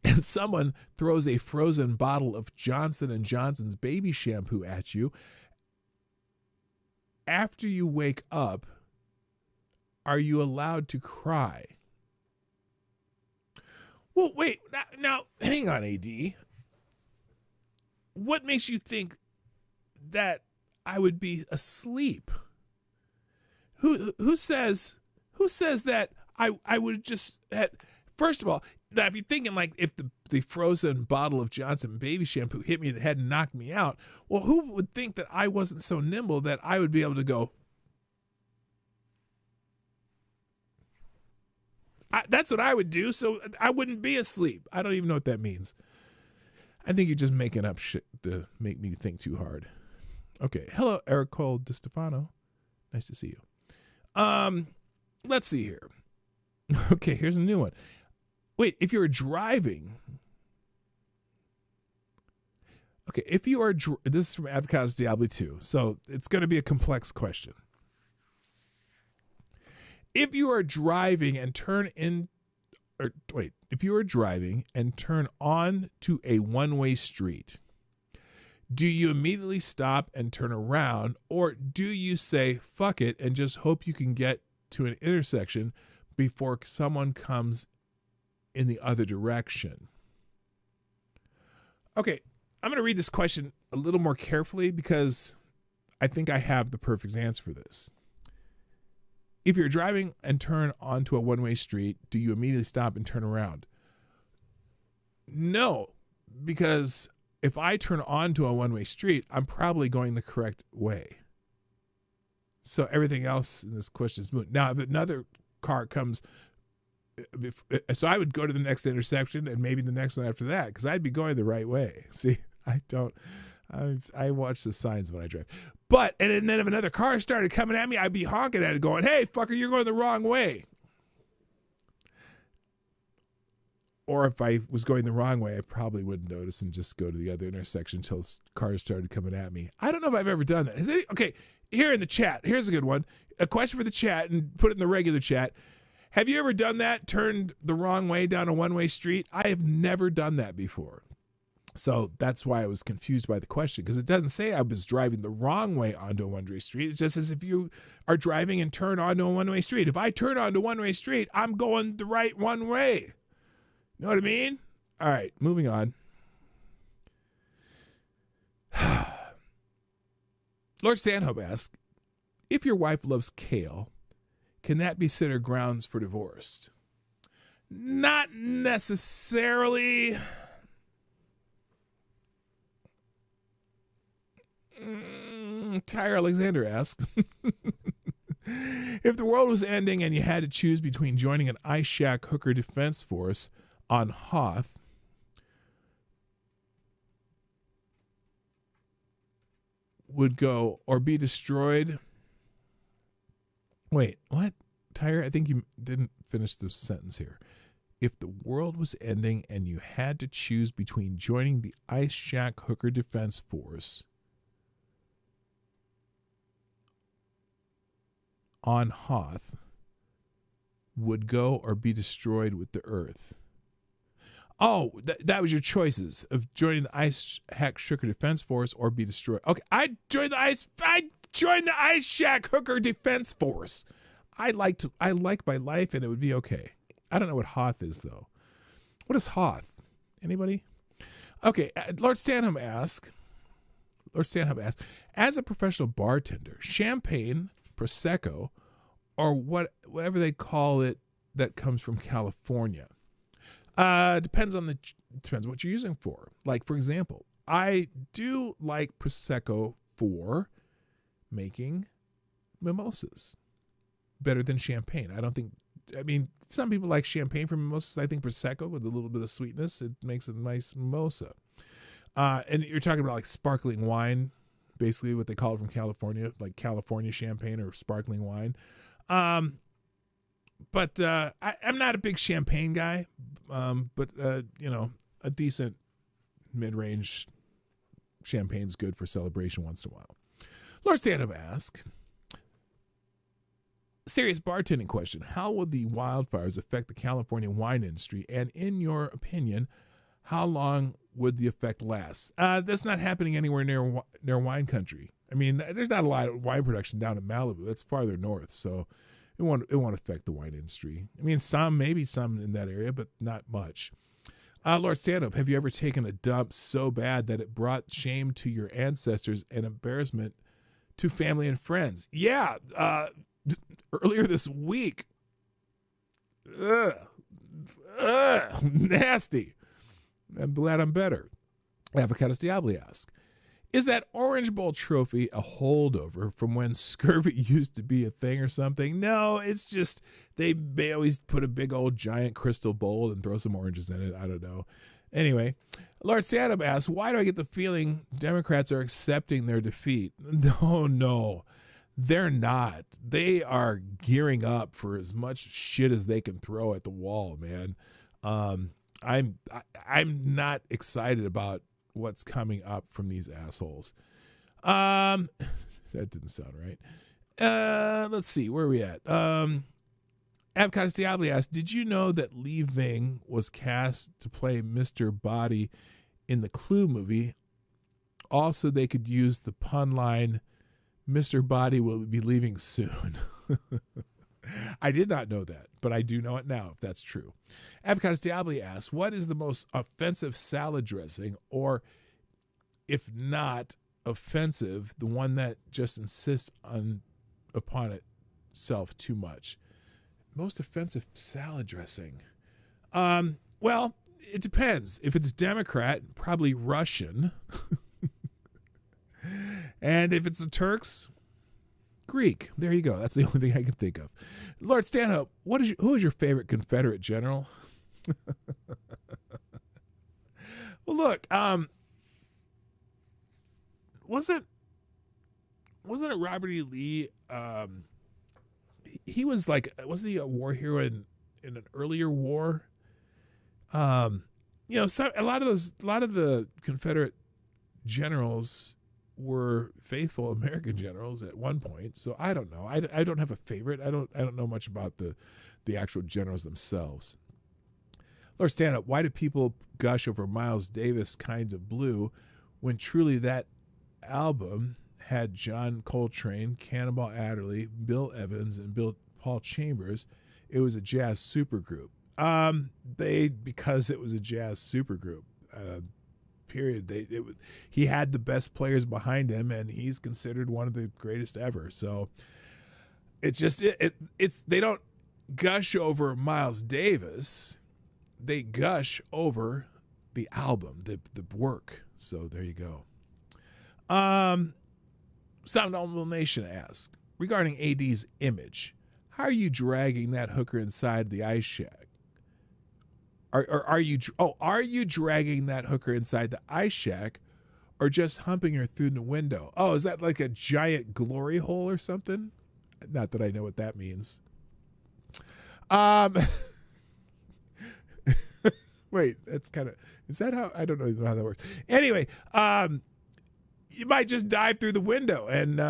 [SPEAKER 2] and someone throws a frozen bottle of Johnson & Johnson's baby shampoo at you, after you wake up, are you allowed to cry? Well, wait, now hang on, AD. What makes you think that I would be asleep? Who says that I would just first of all, now if you're thinking like if the frozen bottle of Johnson baby shampoo hit me in the head and knocked me out, well, who would think that I wasn't so nimble that I would be able to go, that's what I would do, so I wouldn't be asleep. I don't even know what that means. I think you're just making up shit to make me think too hard. Okay. Hello, Eric Cole DiStefano. Nice to see you. Let's see here. Okay, here's a new one. Wait, if you're driving. Okay, if you are, this is from Avocados Diablo 2, so it's going to be a complex question. If you are driving and if you are driving and turn on to a one-way street, do you immediately stop and turn around, or do you say, fuck it, and just hope you can get to an intersection before someone comes in the other direction? Okay, I'm going to read this question a little more carefully because I think I have the perfect answer for this. If you're driving and turn onto a one-way street, do you immediately stop and turn around? No, because if I turn onto a one-way street, I'm probably going the correct way. So everything else in this question is moot. Now, if another car comes, so I would go to the next intersection and maybe the next one after that because I'd be going the right way. See, I watch the signs when I drive. But, and then if another car started coming at me, I'd be honking at it going, hey, fucker, you're going the wrong way. Or if I was going the wrong way, I probably wouldn't notice and just go to the other intersection until cars started coming at me. I don't know if I've ever done that. Okay, here in the chat, here's a good one. A question for the chat, and put it in the regular chat. Have you ever done that, turned the wrong way down a one-way street? I have never done that before. So that's why I was confused by the question, because it doesn't say I was driving the wrong way onto a one-way street. It just says if you are driving and turn onto a one-way street. If I turn onto a one-way street, I'm going the right one way. Know what I mean? All right, moving on. Lord Stanhope asks, if your wife loves kale, can that be considered grounds for divorce? Not necessarily. Tyre Alexander asks, if the world was ending and you had to choose between joining an ice shack hooker defense force on Hoth would go or be destroyed. Wait, what? Tyre, I think you didn't finish the sentence here. If the world was ending and you had to choose between joining the ice shack hooker defense force on Hoth would go or be destroyed with the earth. Oh, that was your choices of joining the Ice Shack Hooker Defense Force or be destroyed. Okay, I joined the Ice Shack Hooker Defense Force. I like my life and it would be okay. I don't know what Hoth is though. What is Hoth? Anybody? Okay, Lord Stanhope asks, as a professional bartender, champagne, Prosecco, or whatever they call it that comes from California. Depends what you're using for. Like, for example, I do like Prosecco for making mimosas better than champagne. Some people like champagne for mimosas. I think Prosecco with a little bit of sweetness, it makes a nice mimosa. And you're talking about like sparkling wine, basically what they call it from California, like California champagne or sparkling wine. But I'm not a big champagne guy, but a decent mid-range champagne's good for celebration once in a while. Lord Stanhope asks, serious bartending question. How will the wildfires affect the California wine industry? And in your opinion, how long would the effect last? That's not happening anywhere near wine country. I mean, there's not a lot of wine production down in Malibu. That's farther north, so it won't affect the wine industry. I mean, maybe some in that area, but not much. Lord Stanhope, have you ever taken a dump so bad that it brought shame to your ancestors and embarrassment to family and friends? Yeah, earlier this week. Nasty. I'm glad I'm better. Avocados Diabli asks, is that Orange Bowl trophy a holdover from when scurvy used to be a thing or something? No, it's just they always put a big old giant crystal bowl and throw some oranges in it. I don't know. Anyway, Lord Saddam asks, why do I get the feeling Democrats are accepting their defeat? No, they're not. They are gearing up for as much shit as they can throw at the wall, man. I'm not excited about what's coming up from these assholes. That didn't sound right. Let's see, where are we at? Avocados Diabli asked, did you know that Lee Ving was cast to play Mr. Body in the Clue movie? Also, they could use the pun line, Mr. Body will be leaving soon. I did not know that, but I do know it now, if that's true. Avocados Diabli asks, what is the most offensive salad dressing, or if not offensive, the one that just insists upon itself too much? Most offensive salad dressing. Well, it depends. If it's Democrat, probably Russian. And if it's the Turks, Greek. There you go. That's the only thing I can think of. Lord Stanhope, who is your favorite Confederate general? Well, look, wasn't it Robert E. Lee? He was like, wasn't he a war hero in an earlier war? A lot of the Confederate generals were faithful American generals at one point. So I don't know. I don't have a favorite. I don't know much about the actual generals themselves. Lord Stanhope, why do people gush over Miles Davis' Kind of Blue when truly that album had John Coltrane, Cannonball Adderley, Bill Evans, and Paul Chambers? It was a jazz supergroup. Because it was a jazz supergroup. Period. He had the best players behind him, and he's considered one of the greatest ever. So it's just they don't gush over Miles Davis, they gush over the album, the work. So there you go. Sound Honorable Nation asks, regarding AD's image, how are you dragging that hooker inside the ice shack? Are you dragging that hooker inside the ice shack, or just humping her through the window? Oh, is that like a giant glory hole or something? Not that I know what that means. Wait, that's kind of, is that how, I don't know how that works. Anyway, you might just dive through the window, and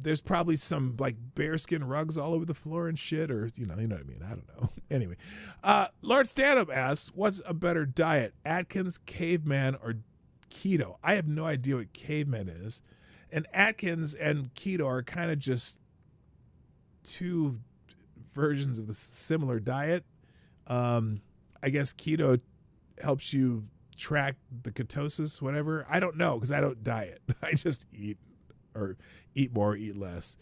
[SPEAKER 2] there's probably some like bearskin rugs all over the floor and shit, or you know what I mean. I don't know. Anyway, Lord Stanhope asks, what's a better diet, Atkins, caveman, or keto? I have no idea what caveman is, and Atkins and keto are kind of just two versions of the similar diet. I guess keto helps you track the ketosis, whatever. I don't know, because I don't diet. I just eat, or eat more, eat less.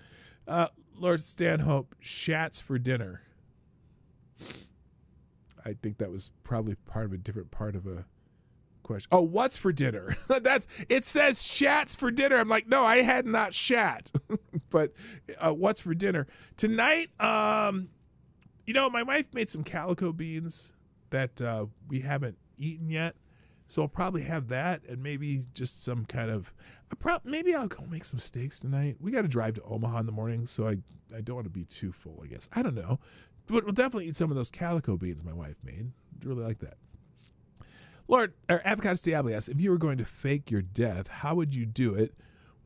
[SPEAKER 2] Lord Stanhope, shats for dinner. I think that was probably part of a different part of a question. Oh, what's for dinner? It says shats for dinner. I'm like, no, I had not shat. But what's for dinner tonight? My wife made some calico beans that we haven't eaten yet. So I'll probably have that, and maybe just some kind of, maybe I'll go make some steaks tonight. We got to drive to Omaha in the morning, so I don't want to be too full, I guess. I don't know. But we'll definitely eat some of those calico beans my wife made. Really like that. Avocados Diabli asks, if you were going to fake your death, how would you do it?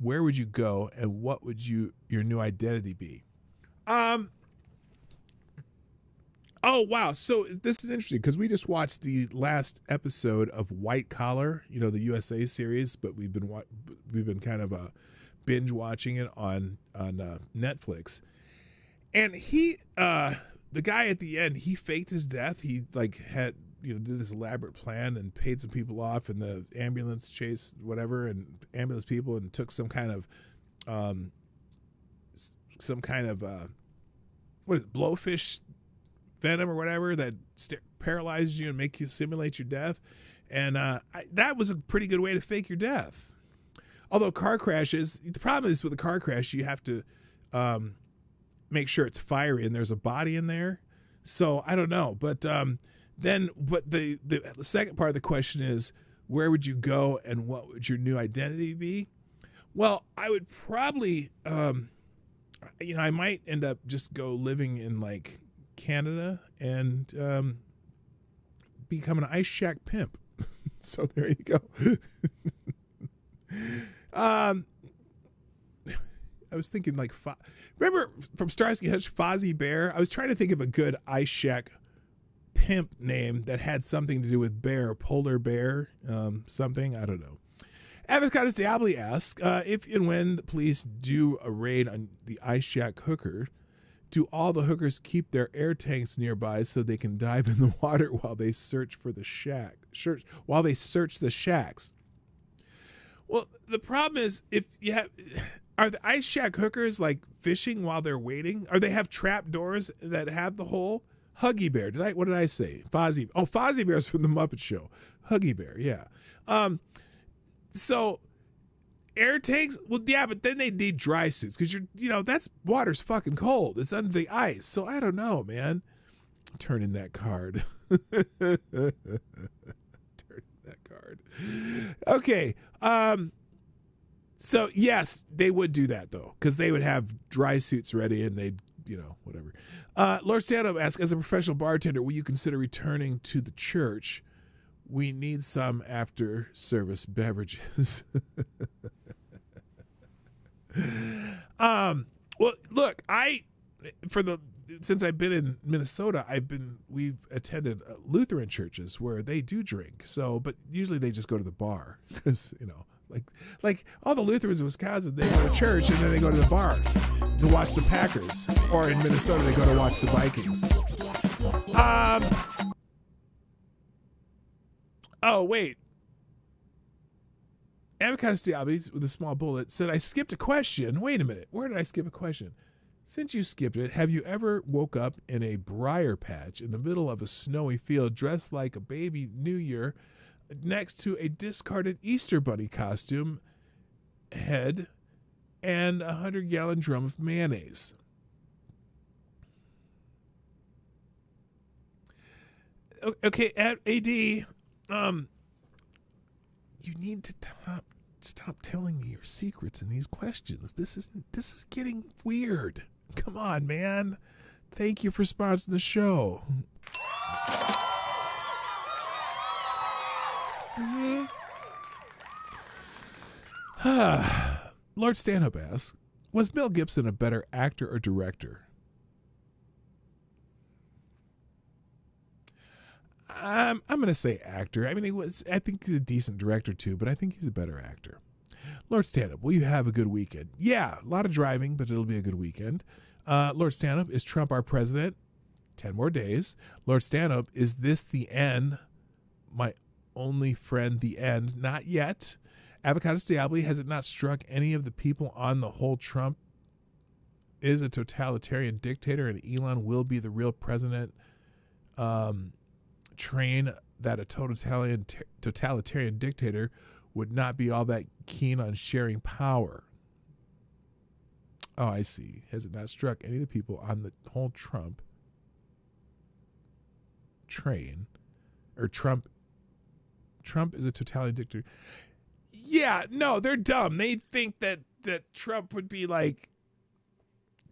[SPEAKER 2] Where would you go? And what would your new identity be? Oh, wow. So this is interesting because we just watched the last episode of White Collar, the USA series, but we've been kind of binge watching it on Netflix. And he, the guy at the end, he faked his death. He had, did this elaborate plan and paid some people off in the ambulance chase, whatever, and ambulance people, and took some kind of what is it, blowfish venom or whatever that paralyzes you and make you simulate your death. And that was a pretty good way to fake your death. Although car crashes, the problem is with a car crash, you have to make sure it's fiery and there's a body in there. So I don't know. But the second part of the question is, where would you go and what would your new identity be? Well, I would probably, I might end up just go living in like Canada and become an ice shack pimp. So there you go. I was thinking like, remember from Starsky Hutch, Fozzie Bear? I was trying to think of a good ice shack pimp name that had something to do with bear, polar bear, something, I don't know. Avocados Diabli asks, if and when the police do a raid on the ice shack hooker, do all the hookers keep their air tanks nearby so they can dive in the water while they search for the shack? While they search the shacks. Well, the problem is, are the ice shack hookers like fishing while they're waiting? Or they have trap doors that have the hole? Huggy Bear. What did I say? Fozzie. Oh, Fozzie Bear's from the Muppet Show. Huggy Bear. Yeah. So air tanks. Well, yeah, but then they need dry suits because that's water's fucking cold. It's under the ice. So I don't know, man. Turn in that card. Turn in that card. Okay. So yes, they would do that though, because they would have dry suits ready and they'd, whatever. Lord Stanhope asks, as a professional bartender, will you consider returning to the church? We need some after service beverages. Well, look, since I've been in Minnesota, we've attended Lutheran churches where they do drink. So, but usually they just go to the bar because, like all the Lutherans in Wisconsin, they go to church and then they go to the bar to watch the Packers. Or in Minnesota, they go to watch the Vikings. Oh, wait. Avocado Stiabi with a small bullet said, I skipped a question. Wait a minute. Where did I skip a question? Since you skipped it, have you ever woke up in a briar patch in the middle of a snowy field dressed like a baby New Year next to a discarded Easter Bunny costume head and a 100-gallon drum of mayonnaise? Okay, AD, you need to stop telling me your secrets in these questions. This is getting weird. Come on, man. Thank you for sponsoring the show. Lord Stanhope asks, was Mel Gibson a better actor or director? I'm going to say actor. I mean, I think he's a decent director too, but I think he's a better actor. Lord Stanhope, will you have a good weekend? Yeah, a lot of driving, but it'll be a good weekend. Lord Stanhope, is Trump our president? 10 more days. Lord Stanhope, is this the end? My only friend, the end? Not yet. Avocados Diabli, has it not struck any of the people on the whole Trump is a totalitarian dictator and Elon will be the real president train that a totalitarian dictator would not be all that keen on sharing power? Oh, I see. Has it not struck any of the people on the whole Trump train, or Trump is a totalitarian dictator? Yeah, no, they're dumb. They think that Trump would be like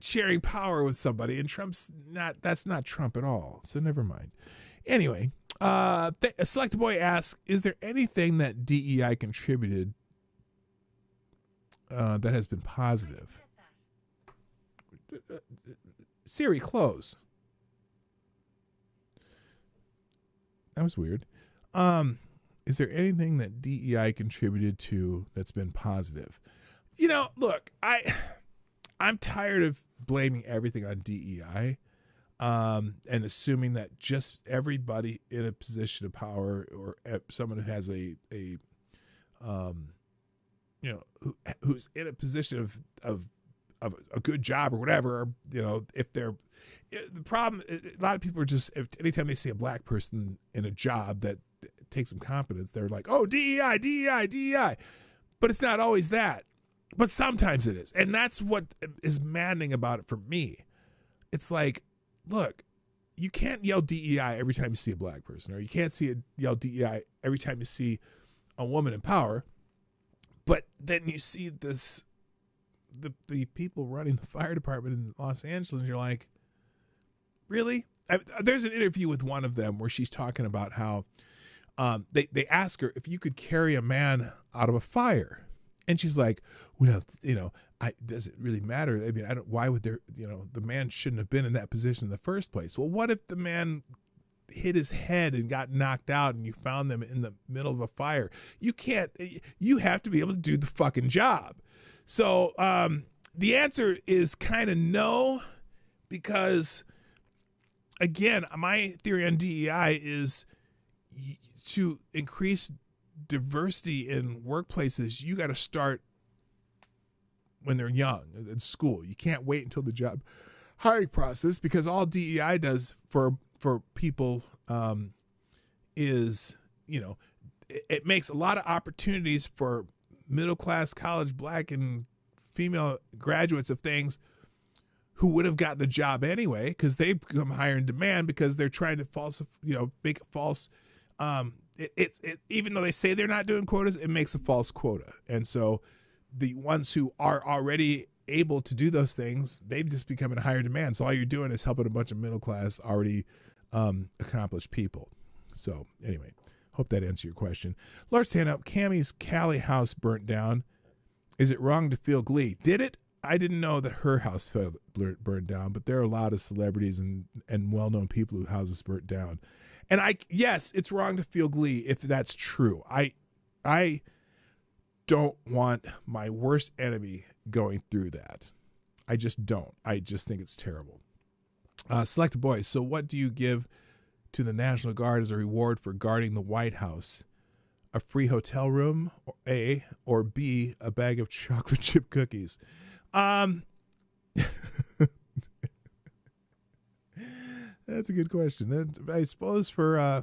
[SPEAKER 2] sharing power with somebody, and that's not Trump at all. So never mind. Anyway, Select Boy asks, is there anything that DEI contributed that has been positive? Siri, close. That was weird. Is there anything that DEI contributed to that's been positive? Look, I'm tired of blaming everything on DEI, and assuming that just everybody in a position of power or someone who has who's in a position of a good job or whatever, if they're the problem, a lot of people are just, anytime they see a black person in a job that takes some competence, they're like, oh, DEI, DEI, DEI. But it's not always that. But sometimes it is. And that's what is maddening about it for me. It's like, look, you can't yell DEI every time you see a black person, or you can't yell DEI every time you see a woman in power. But then you see the people running the fire department in Los Angeles, and you're like, really? There's an interview with one of them where she's talking about how they ask her if you could carry a man out of a fire. And she's like, well, does it really matter? I mean, why would the man shouldn't have been in that position in the first place. Well, what if the man hit his head and got knocked out and you found them in the middle of a fire? You have to be able to do the fucking job. So the answer is kind of no, because again, my theory on DEI is to increase diversity in workplaces. You got to start when they're young in school. You can't wait until the job hiring process, because all DEI does for people is, it makes a lot of opportunities for middle-class college black and female graduates of things who would have gotten a job anyway, because they become higher in demand because they're trying to make a false, even though they say they're not doing quotas, it makes a false quota. And so the ones who are already able to do those things, they've just become in higher demand. So all you're doing is helping a bunch of middle-class, already accomplished people. So anyway, hope that answered your question. Large hand up. Cammie's Cali house burnt down. Is it wrong to feel glee? Did it? I didn't know that her house burned down, but there are a lot of celebrities and well-known people whose houses burnt down. And yes, it's wrong to feel glee if that's true. I don't want my worst enemy going through that. I just don't. I just think it's terrible. Select boys. So what do you give to the National Guard as a reward for guarding the White House? A free hotel room, A, or B, a bag of chocolate chip cookies? That's a good question. I suppose I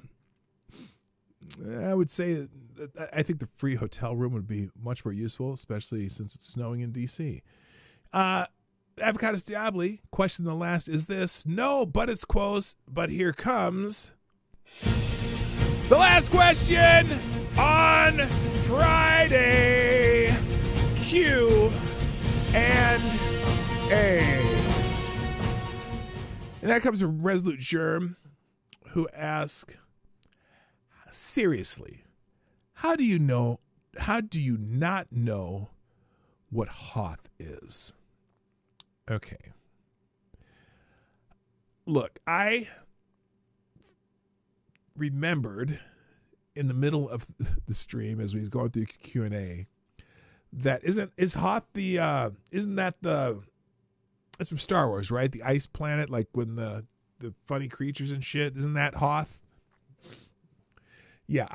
[SPEAKER 2] would say that I think the free hotel room would be much more useful, especially since it's snowing in D.C. Avocados Diabli, question the last is this. No, but it's close. But here comes the last question on Friday. Q and A. And that comes from Resolute Germ, who asks, seriously, how do you not know what Hoth is? Okay. Look, I remembered in the middle of the stream as we was going through Q&A that is Hoth isn't that it's from Star Wars, right? The ice planet, like when the funny creatures and shit, isn't that Hoth? Yeah,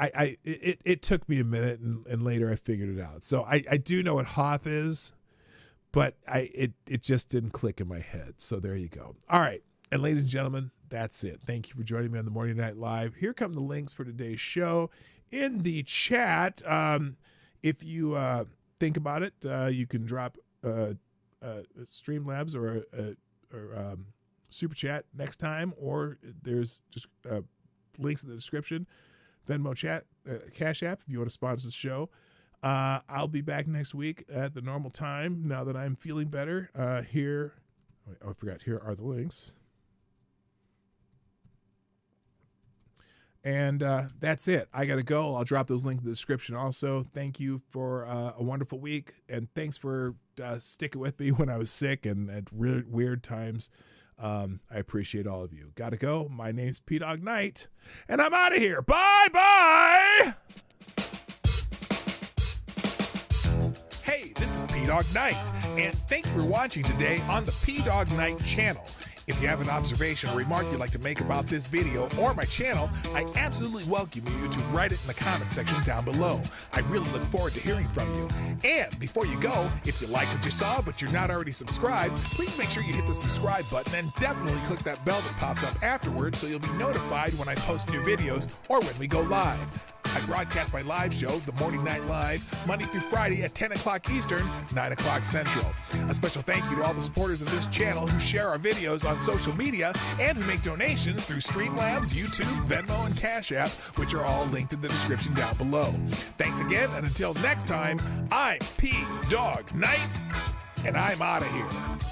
[SPEAKER 2] it took me a minute and later I figured it out. So I do know what Hoth is, but it just didn't click in my head. So there you go. All right. And ladies and gentlemen, that's it. Thank you for joining me on the Morning Night Live. Here come the links for today's show in the chat. If you think about it, you can drop Streamlabs or Super Chat next time, or there's just links in the description. Venmo chat, Cash App if you want to sponsor the show. I'll be back next week at the normal time now that I'm feeling better. Here are the links. And that's it. I got to go. I'll drop those links in the description also. Thank you for a wonderful week. And thanks for sticking with me when I was sick and at weird times. I appreciate all of you. Gotta go. My name's P-Dog Knight, and I'm out of here. Bye-bye! Hey, this is P-Dog Knight, and thank you for watching today on the P-Dog Knight channel. If you have an observation or remark you'd like to make about this video or my channel, I absolutely welcome you to write it in the comment section down below. I really look forward to hearing from you. And before you go, if you like what you saw but you're not already subscribed, please make sure you hit the subscribe button and definitely click that bell that pops up afterwards so you'll be notified when I post new videos or when we go live. I broadcast my live show, The Morning Night Live, Monday through Friday at 10 o'clock Eastern, 9 o'clock Central. A special thank you to all the supporters of this channel who share our videos on social media and who make donations through Streamlabs, YouTube, Venmo, and Cash App, which are all linked in the description down below. Thanks again, and until next time, I'm P-Dog Knight, and I'm out of here.